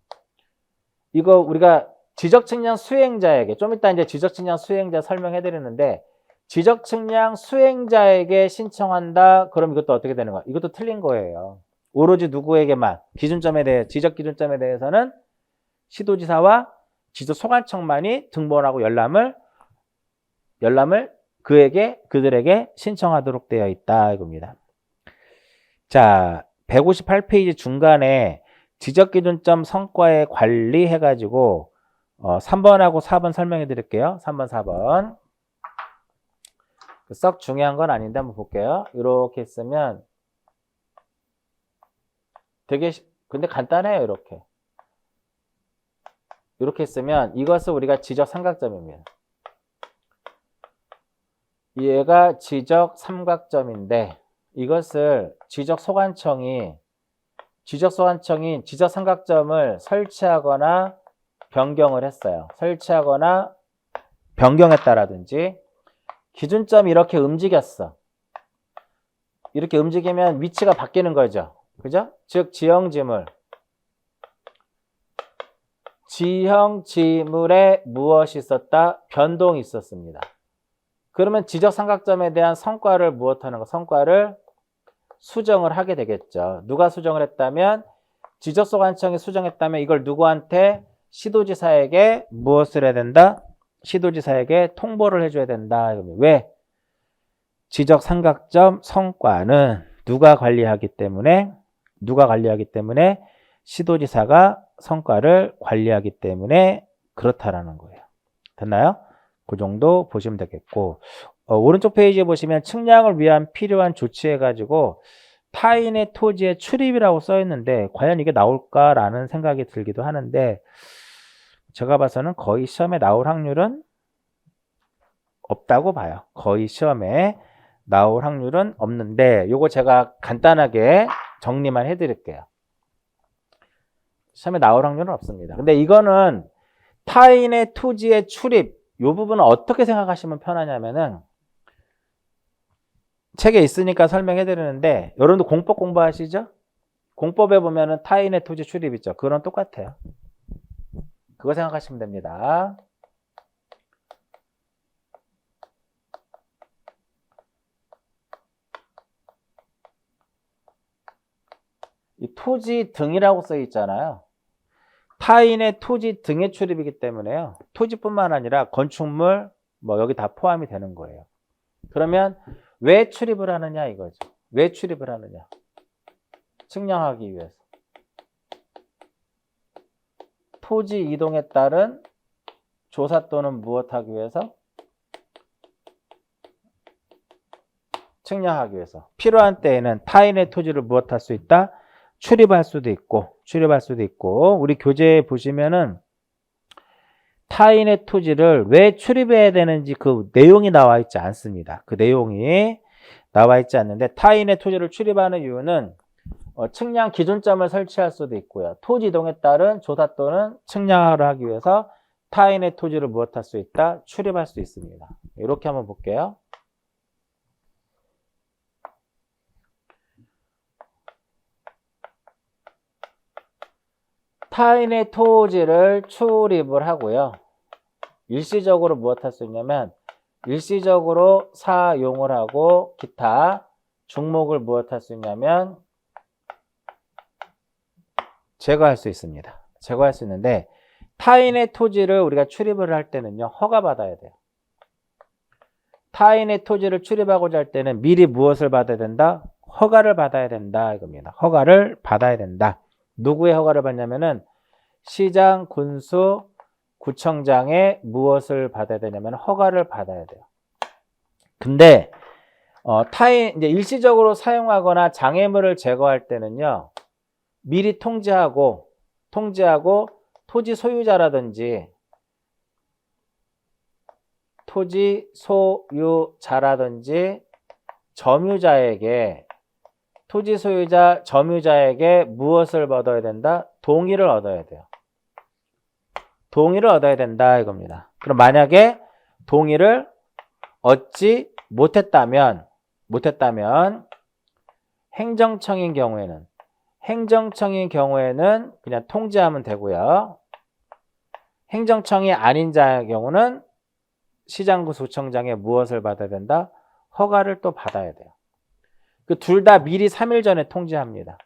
이거 우리가 지적측량 수행자에게 좀 이따 이제 지적측량 수행자 설명해 드리는데 지적측량 수행자에게 신청한다 그럼 이것도 어떻게 되는 거야? 이것도 틀린 거예요. 오로지 누구에게만 지적 기준점에 대해서는 시도지사와 지적소관청만이 등본하고 열람을 그들에게 신청하도록 되어 있다 이겁니다. 자, 158페이지 중간에 지적기준점 성과에 관리해가지고 3번하고 4번 설명해 드릴게요. 3번, 4번. 썩 중요한 건 아닌데 한번 볼게요. 이렇게 있으면 근데 간단해요. 이렇게 있으면 이것을 우리가 지적 삼각점입니다. 얘가 지적 삼각점인데 이것을 지적 삼각점을 설치하거나 변경을 했어요. 설치하거나 변경했다라든지 기준점이 이렇게 움직였어. 이렇게 움직이면 위치가 바뀌는 거죠. 그죠? 즉 지형지물에 무엇이 있었다? 변동이 있었습니다. 그러면 지적 삼각점에 대한 성과를 무엇하는 거? 성과를 수정을 하게 되겠죠. 누가 수정을 했다면 지적소관청이 수정했다면 이걸 누구한테? 시도지사에게 무엇을 해야 된다? 시도지사에게 통보를 해줘야 된다. 왜? 지적 삼각점 성과는 누가 관리하기 때문에 시도지사가 성과를 관리하기 때문에 그렇다라는 거예요. 됐나요? 그 정도 보시면 되겠고 오른쪽 페이지에 보시면 측량을 위한 필요한 조치해가지고 타인의 토지에 출입이라고 써 있는데 과연 이게 나올까라는 생각이 들기도 하는데 제가 봐서는 거의 시험에 나올 확률은 없다고 봐요. 거의 시험에 나올 확률은 없는데 요거 제가 간단하게 정리만 해드릴게요. 시험에 나올 확률은 없습니다. 근데 이거는 타인의 토지에 출입 이 부분은 어떻게 생각하시면 편하냐면은 책에 있으니까 설명해 드리는데 여러분도 공법 공부하시죠? 공법에 보면은 타인의 토지 출입 있죠. 그거랑 똑같아요. 그거 생각하시면 됩니다. 토지 등이라고 써 있잖아요. 타인의 토지 등의 출입이기 때문에요. 토지뿐만 아니라 건축물 뭐 여기 다 포함이 되는 거예요. 그러면 왜 출입을 하느냐 이거죠. 왜 출입을 하느냐? 측량하기 위해서. 토지 이동에 따른 조사 또는 무엇하기 위해서? 측량하기 위해서. 필요한 때에는 타인의 토지를 무엇할 수 있다? 출입할 수도 있고, 우리 교재에 보시면은 타인의 토지를 왜 출입해야 되는지 그 내용이 나와 있지 않습니다. 그 내용이 나와 있지 않는데, 타인의 토지를 출입하는 이유는 측량 기준점을 설치할 수도 있고요. 토지 이동에 따른 조사 또는 측량을 하기 위해서 타인의 토지를 무엇할 수 있다? 출입할 수 있습니다. 이렇게 한번 볼게요. 타인의 토지를 출입을 하고요. 일시적으로 무엇할 수 있냐면 일시적으로 사용을 하고 기타 중목을 무엇할 수 있냐면 제거할 수 있습니다. 제거할 수 있는데 타인의 토지를 우리가 출입을 할 때는요. 허가받아야 돼요. 타인의 토지를 출입하고자 할 때는 미리 무엇을 받아야 된다? 허가를 받아야 된다 이겁니다. 허가를 받아야 된다. 누구의 허가를 받냐면은 시장, 군수, 구청장의 무엇을 받아야 되냐면 허가를 받아야 돼요. 근데 이제 일시적으로 사용하거나 장애물을 제거할 때는요. 미리 통지하고 토지 소유자라든지 점유자에게 토지 소유자, 점유자에게 무엇을 얻어야 된다? 동의를 얻어야 돼요. 동의를 얻어야 된다 이겁니다. 그럼 만약에 동의를 얻지 못했다면 행정청인 경우에는 그냥 통지하면 되고요. 행정청이 아닌 자의 경우는 시장구청장에 무엇을 받아야 된다? 허가를 또 받아야 돼요. 그 둘 다 미리 3일 전에 통지합니다.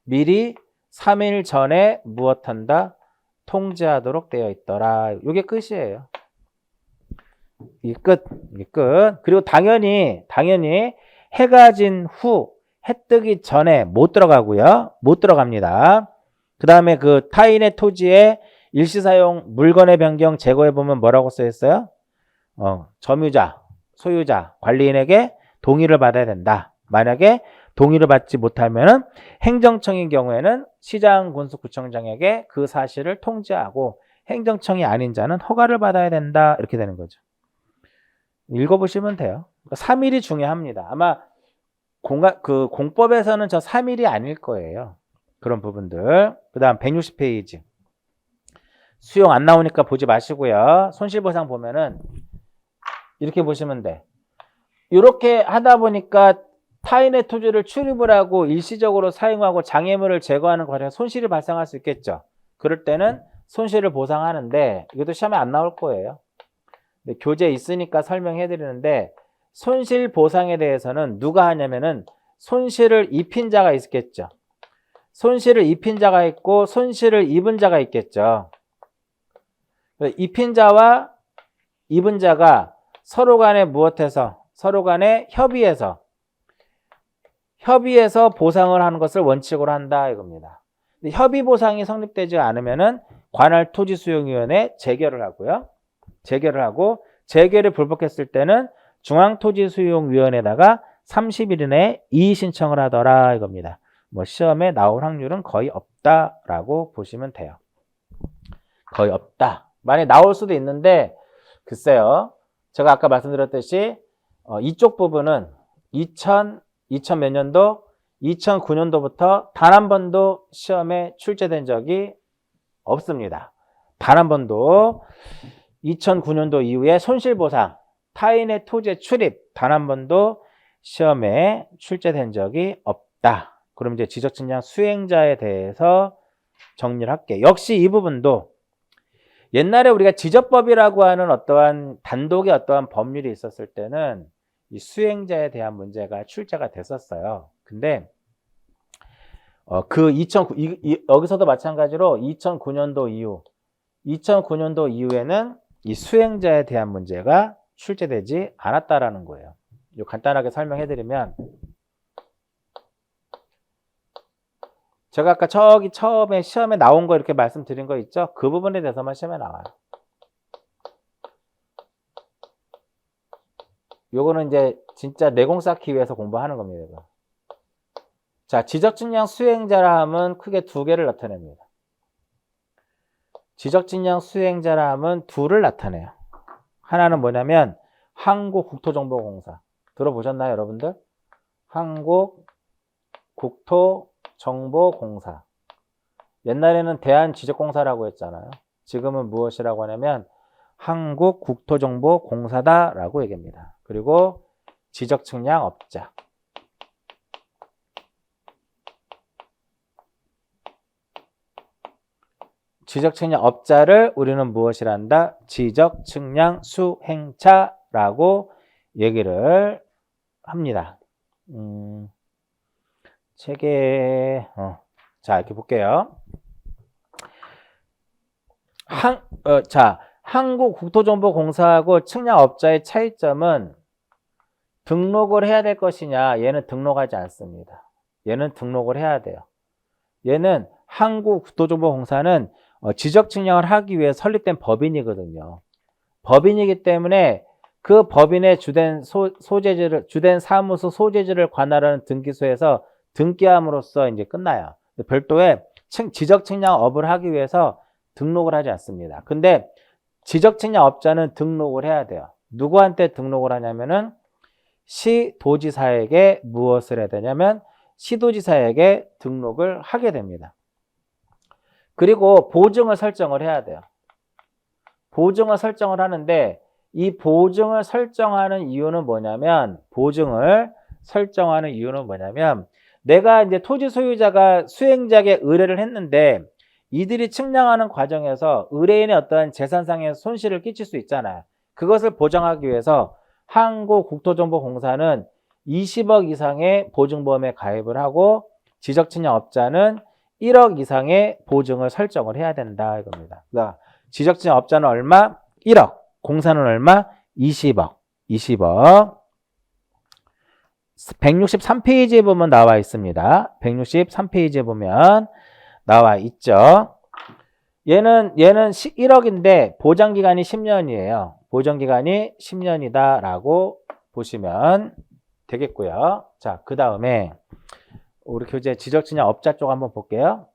미리 3일 전에 무엇한다? 통지하도록 되어 있더라. 이게 끝이에요. 이게 끝. 그리고 당연히 해가 진 후, 해 뜨기 전에 못 들어가고요. 못 들어갑니다. 그 다음에 그 타인의 토지에 일시사용 물건의 변경 제거해 보면 뭐라고 써 있어요? 점유자, 소유자, 관리인에게 동의를 받아야 된다. 만약에 동의를 받지 못하면은 행정청인 경우에는 시장, 군수, 구청장에게 그 사실을 통지하고 행정청이 아닌 자는 허가를 받아야 된다. 이렇게 되는 거죠. 읽어보시면 돼요. 3일이 중요합니다. 아마 공법에서는 저 3일이 아닐 거예요. 그런 부분들. 그 다음 160페이지. 수용 안 나오니까 보지 마시고요. 손실보상 보면은 이렇게 보시면 돼. 이렇게 하다 보니까 타인의 토지를 출입을 하고 일시적으로 사용하고 장애물을 제거하는 과정에서 손실이 발생할 수 있겠죠. 그럴 때는 손실을 보상하는데 이것도 시험에 안 나올 거예요. 교재에 있으니까 설명해 드리는데 손실 보상에 대해서는 누가 하냐면은 손실을 입힌 자가 있겠죠. 손실을 입힌 자가 있고 손실을 입은 자가 있겠죠. 입힌 자와 입은 자가 서로 간에 서로 간에 협의해서 보상을 하는 것을 원칙으로 한다 이겁니다. 근데 협의 보상이 성립되지 않으면은 관할 토지수용위원회 재결을 하고요. 재결을 불복했을 때는 중앙토지수용위원회에다가 30일 이내에 이의 신청을 하더라 이겁니다. 뭐 시험에 나올 확률은 거의 없다라고 보시면 돼요. 거의 없다. 만약에 나올 수도 있는데 글쎄요. 제가 아까 말씀드렸듯이 이쪽 부분은 2000 몇 년도? 2009년도부터 단 한 번도 시험에 출제된 적이 없습니다. 단 한 번도 2009년도 이후에 손실보상, 타인의 토지에 출입 단 한 번도 시험에 출제된 적이 없다. 그럼 이제 지적측량 수행자에 대해서 정리를 할게요. 역시 이 부분도 옛날에 우리가 지적법이라고 하는 어떠한 단독의 어떠한 법률이 있었을 때는 이 수행자에 대한 문제가 출제가 됐었어요. 근데 그 2009, 여기서도 마찬가지로 2009년도 이후에는 이 수행자에 대한 문제가 출제되지 않았다라는 거예요. 이거 간단하게 설명해드리면, 제가 아까 저기 처음에 시험에 나온 거 이렇게 말씀드린 거 있죠? 그 부분에 대해서만 시험에 나와요. 요거는 이제 진짜 내공 쌓기 위해서 공부하는 겁니다. 이거. 자, 지적측량 수행자라 함은 크게 두 개를 나타냅니다. 지적측량 수행자라 함은 둘을 나타내요. 하나는 뭐냐면 한국국토정보공사. 들어보셨나요, 여러분들? 한국국토정보공사. 옛날에는 대한지적공사라고 했잖아요. 지금은 무엇이라고 하냐면 한국국토정보공사다라고 얘기합니다. 그리고 지적측량업자. 지적측량업자를 우리는 무엇이라 한다? 지적측량 수행차라고 얘기를 합니다. 책에 자, 이렇게 볼게요. 자, 한국국토정보공사하고 측량업자의 차이점은 등록을 해야 될 것이냐, 얘는 등록하지 않습니다. 얘는 등록을 해야 돼요. 얘는 한국국토정보공사는 지적 측량을 하기 위해 설립된 법인이거든요. 법인이기 때문에 그 법인의 주된 사무소 소재지를 관할하는 등기소에서 등기함으로써 이제 끝나요. 별도의 지적 측량업을 하기 위해서 등록을 하지 않습니다. 근데 지적 측량업자는 등록을 해야 돼요. 누구한테 등록을 하냐면은 시도지사에게 무엇을 해야 되냐면 시도지사에게 등록을 하게 됩니다. 그리고 보증을 설정을 해야 돼요. 보증을 설정을 하는데 이 보증을 설정하는 이유는 뭐냐면 내가 이제 토지 소유자가 수행자에게 의뢰를 했는데 이들이 측량하는 과정에서 의뢰인의 어떤 재산상의 손실을 끼칠 수 있잖아요. 그것을 보장하기 위해서 한국국토정보공사는 20억 이상의 보증보험에 가입을 하고 지적측량업자는 1억 이상의 보증을 설정을 해야 된다 이겁니다. 그러니까 지적측량업자는 얼마? 1억. 공사는 얼마? 20억. 163페이지에 보면 나와 있습니다. 163페이지에 보면 나와 있죠. 얘는 1억인데 보장기간이 10년이에요. 보장기간이 10년이다라고 보시면 되겠고요. 자, 그 다음에 우리 교재 지적측량업자 쪽 한번 볼게요.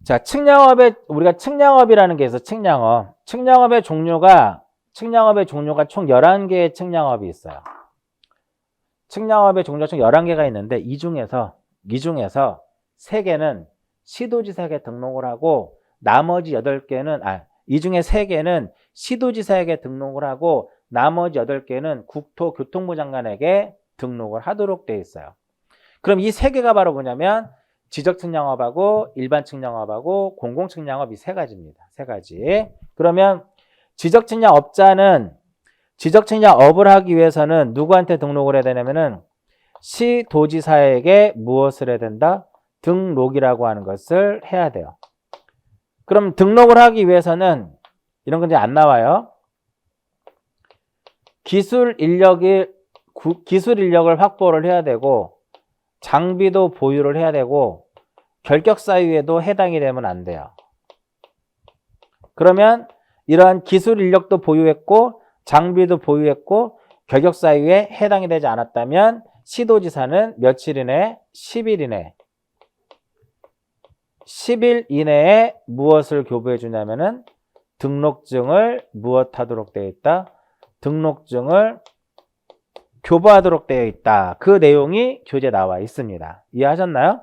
자, 우리가 측량업이라는 게 있어. 측량업의 종류가 총 11개의 측량업이 있어요. 측량업의 종류가 총 11개가 있는데 이 중에서 3개는 시도지사에게 등록을 하고 나머지 8개는 이 중에 3개는 시도지사에게 등록을 하고 나머지 8개는 국토교통부 장관에게 등록을 하도록 되어 있어요. 그럼 이 3개가 바로 뭐냐면 지적측량업하고 일반측량업하고 공공측량업 이 3가지입니다. 3가지. 그러면 지적측량업자는 지적측량업을 하기 위해서는 누구한테 등록을 해야 되냐면은 시도지사에게 무엇을 해야 된다? 등록이라고 하는 것을 해야 돼요. 그럼 등록을 하기 위해서는 이런 건 이제 안 나와요. 기술 인력을 확보를 해야 되고 장비도 보유를 해야 되고 결격사유에도 해당이 되면 안 돼요. 그러면 이러한 기술 인력도 보유했고 장비도 보유했고 결격사유에 해당이 되지 않았다면 시도지사는 며칠 이내? 10일 이내에 무엇을 교부해 주냐면은 등록증을 무엇하도록 되어 있다? 등록증을 교부하도록 되어 있다. 그 내용이 교재에 나와 있습니다. 이해하셨나요?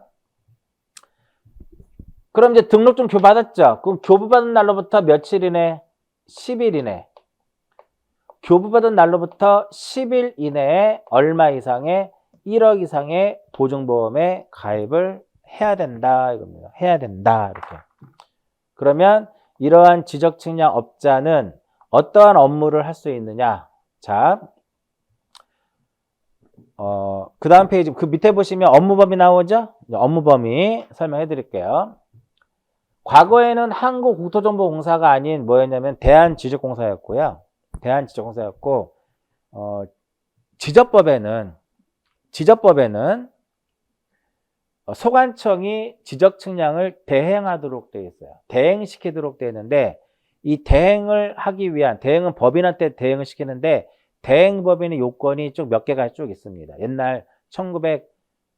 그럼 이제 등록증 교부받았죠? 그럼 교부받은 날로부터 며칠 이내? 10일 이내. 교부받은 날로부터 10일 이내에 얼마 이상의 1억 이상의 보증보험에 가입을 해야 된다 이겁니다. 해야 된다 이렇게. 그러면 이러한 지적측량업자는 어떠한 업무를 할 수 있느냐? 자, 그 다음 페이지, 그 밑에 보시면 업무범위 나오죠? 업무범위 설명해 드릴게요. 과거에는 한국국토정보공사가 아닌 뭐였냐면 대한지적공사였고요. 대한지적공사였고, 지적법에는 소관청이 지적 측량을 대행하도록 되어 있어요. 대행시키도록 되어 있는데, 이 대행을 하기 위한, 대행은 법인한테 대행을 시키는데, 대행법인의 요건이 쭉 몇 개가 쭉 있습니다. 옛날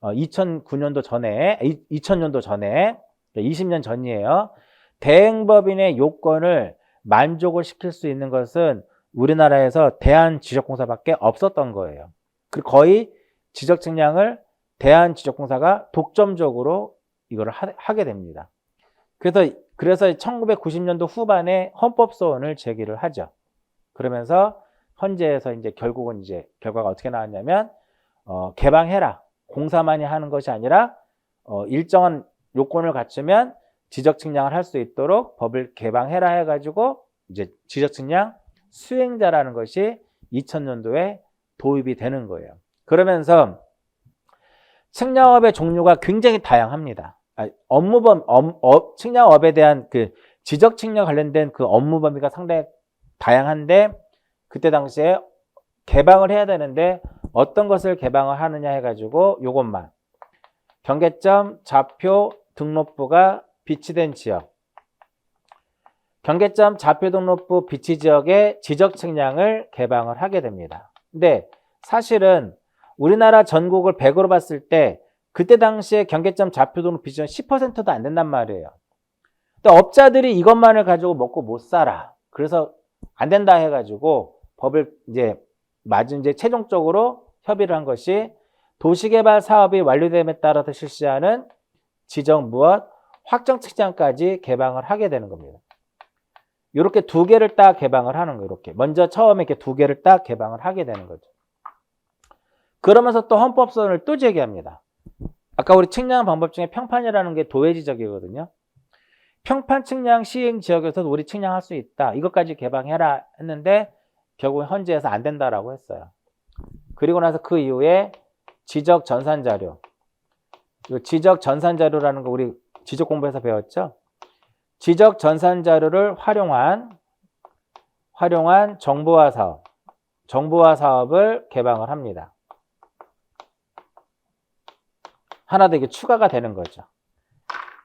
2009년도 전에, 2000년도 전에, 20년 전이에요. 대행법인의 요건을 만족을 시킬 수 있는 것은 우리나라에서 대한지적공사밖에 없었던 거예요. 그리고 거의 지적 측량을 대한지적공사가 독점적으로 이걸 하게 됩니다. 그래서 1990년도 후반에 헌법소원을 제기를 하죠. 그러면서 헌재에서 이제 결국은 이제 결과가 어떻게 나왔냐면, 개방해라. 공사만이 하는 것이 아니라, 일정한 요건을 갖추면 지적 측량을 할 수 있도록 법을 개방해라 해가지고, 이제 지적 측량 수행자라는 것이 2000년도에 도입이 되는 거예요. 그러면서 측량업의 종류가 굉장히 다양합니다. 측량업에 대한 그 지적 측량 관련된 그 업무 범위가 상당히 다양한데, 그때 당시에 개방을 해야 되는데 어떤 것을 개방을 하느냐 해가지고 요것만, 경계점, 좌표, 등록부가 비치된 지역, 경계점, 좌표, 등록부, 비치 지역의 지적 측량을 개방을 하게 됩니다. 근데 사실은 우리나라 전국을 100으로 봤을 때 그때 당시에 경계점, 좌표, 등록, 비치 지역 10%도 안 된단 말이에요. 근데 업자들이 이것만을 가지고 먹고 못 살아. 그래서 안 된다 해가지고 법을 이제 최종적으로 협의를 한 것이 도시개발 사업이 완료됨에 따라서 실시하는 지적 무엇 확정 측량까지 개방을 하게 되는 겁니다. 이렇게 두 개를 딱 개방을 하는 거예요. 이렇게 먼저 처음에 이렇게 두 개를 딱 개방을 하게 되는 거죠. 그러면서 또 헌법소원을 또 제기합니다. 아까 우리 측량 방법 중에 평판이라는 게 도외지적이거든요. 평판 측량 시행 지역에서도 우리 측량할 수 있다. 이것까지 개방해라 했는데 결국 헌재에서 안 된다라고 했어요. 그리고 나서 그 이후에 지적 전산 자료. 지적 전산 자료라는 거 우리 지적 공부에서 배웠죠? 지적 전산 자료를 활용한 정보화 사업을 개방을 합니다. 하나 더 이게 추가가 되는 거죠.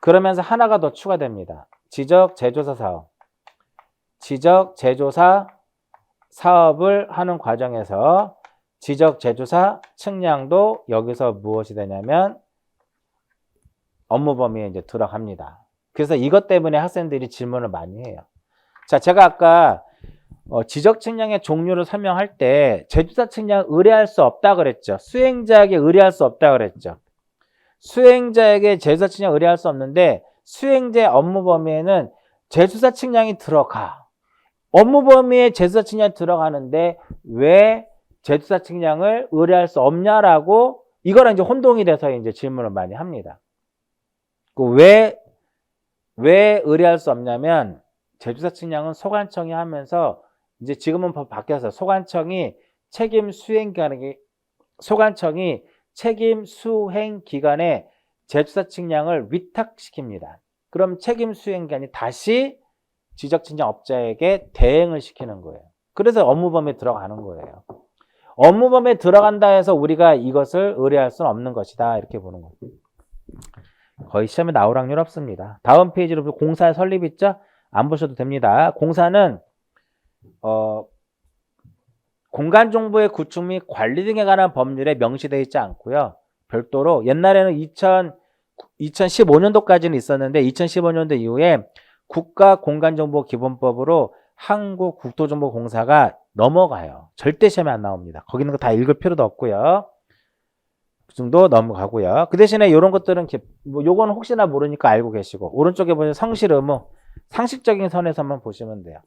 그러면서 하나가 더 추가됩니다. 지적 제조사 사업. 지적 제조사 사업을 하는 과정에서 지적 제조사 측량도 여기서 무엇이 되냐면 업무 범위에 이제 들어갑니다. 그래서 이것 때문에 학생들이 질문을 많이 해요. 자, 제가 아까 지적 측량의 종류를 설명할 때 제조사 측량 의뢰할 수 없다 그랬죠. 수행자에게 의뢰할 수 없다 그랬죠. 수행자에게 제조사 측량 의뢰할 수 없는데 수행자의 업무 범위에는 제조사 측량이 들어가. 업무 범위에 제조사 측량이 들어가는데 왜 제조사 측량을 의뢰할 수 없냐라고 이거랑 이제 혼동이 돼서 이제 질문을 많이 합니다. 왜 의뢰할 수 없냐면 제조사 측량은 소관청이 하면서 이제 지금은 법 바뀌어서 소관청이 책임 수행 기관에 제조사 측량을 위탁시킵니다. 그럼 책임 수행기관이 다시 지적 측량 업자에게 대행을 시키는 거예요. 그래서 업무 범위에 들어가는 거예요. 업무 범위에 들어간다 해서 우리가 이것을 의뢰할 수는 없는 것이다. 이렇게 보는 거예요. 거의 시험에 나올 확률 없습니다. 다음 페이지로 공사 설립 있죠? 안 보셔도 됩니다. 공사는 공간정보의 구축 및 관리 등에 관한 법률에 명시되어 있지 않고요. 별도로 옛날에는 2015년도까지는 있었는데 2015년도 이후에 국가공간정보기본법으로 한국국토정보공사가 넘어가요. 절대 시험에 안 나옵니다. 거기 있는 거 다 읽을 필요도 없고요. 그 정도 넘어가고요. 그 대신에 이런 것들은 요거는 혹시나 모르니까 알고 계시고 오른쪽에 보면 성실 의무 상식적인 선에서만 보시면 돼요.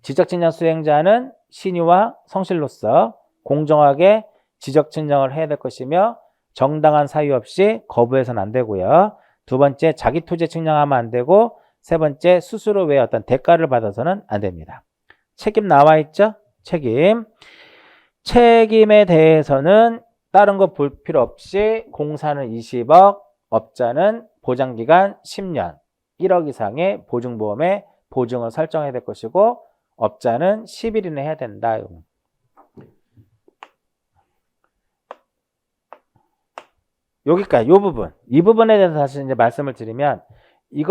지적 측량 수행자는 신유와 성실로서 공정하게 지적 측량을 해야 될 것이며 정당한 사유 없이 거부해서는 안 되고요. 두 번째, 자기 토지 측량하면 안 되고 세 번째, 스스로 외에 어떤 대가를 받아서는 안 됩니다. 책임 나와 있죠? 책임. 책임에 대해서는 다른 거 볼 필요 없이 공사는 20억, 업자는 보장기간 10년, 1억 이상의 보증보험에 보증을 설정해야 될 것이고 업자는 10일 이내 해야 된다. 여기까지, 요 부분. 이 부분에 대해서 다시 이제 말씀을 드리면, 이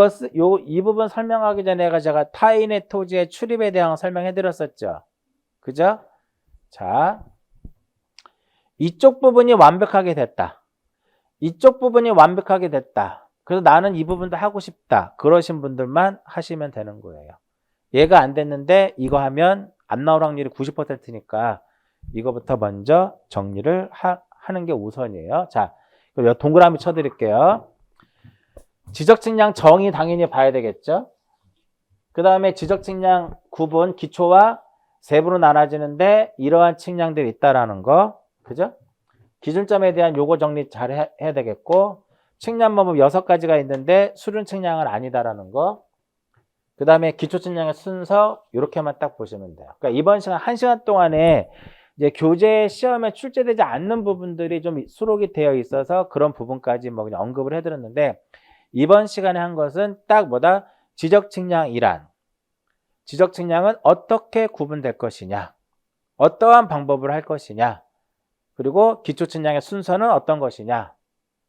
부분 설명하기 전에 제가 타인의 토지의 출입에 대한 설명해 드렸었죠. 그죠? 자, 이쪽 부분이 완벽하게 됐다. 이쪽 부분이 완벽하게 됐다. 그래서 나는 이 부분도 하고 싶다. 그러신 분들만 하시면 되는 거예요. 얘가 안 됐는데 이거 하면 안 나올 확률이 90%니까 이거부터 먼저 정리를 하는 게 우선이에요. 자, 그럼 동그라미 쳐드릴게요. 지적측량 정의 당연히 봐야 되겠죠. 그 다음에 지적측량 구분 기초와 세부로 나눠지는데 이러한 측량들이 있다라는 거. 그죠? 기준점에 대한 요거 정리 잘 해야 되겠고, 측량 방법 6가지가 있는데 수륜 측량은 아니다라는 거. 그 다음에 기초 측량의 순서 이렇게만 딱 보시면 돼요. 그러니까 이번 시간 1시간 동안에 이제 교재 시험에 출제되지 않는 부분들이 좀 수록이 되어 있어서 그런 부분까지 뭐 그냥 언급을 해드렸는데, 이번 시간에 한 것은 딱 뭐다? 지적 측량이란, 지적 측량은 어떻게 구분될 것이냐, 어떠한 방법을 할 것이냐, 그리고 기초 측량의 순서는 어떤 것이냐,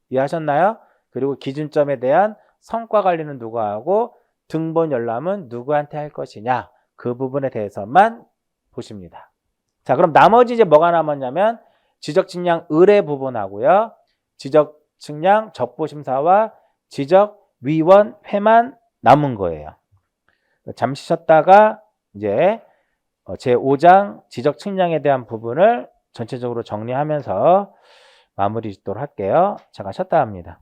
이해하셨나요? 그리고 기준점에 대한 성과 관리는 누가 하고 등본 열람은 누구한테 할 것이냐, 그 부분에 대해서만 보십니다. 자, 그럼 나머지 이제 뭐가 남았냐면 지적 측량 의뢰 부분하고요, 지적 측량 적부심사와 지적 위원 회만 남은 거예요. 잠시 쉬었다가 이제 제5장 지적 측량에 대한 부분을 전체적으로 정리하면서 마무리 짓도록 할게요. 잠깐 쉬었다 합니다.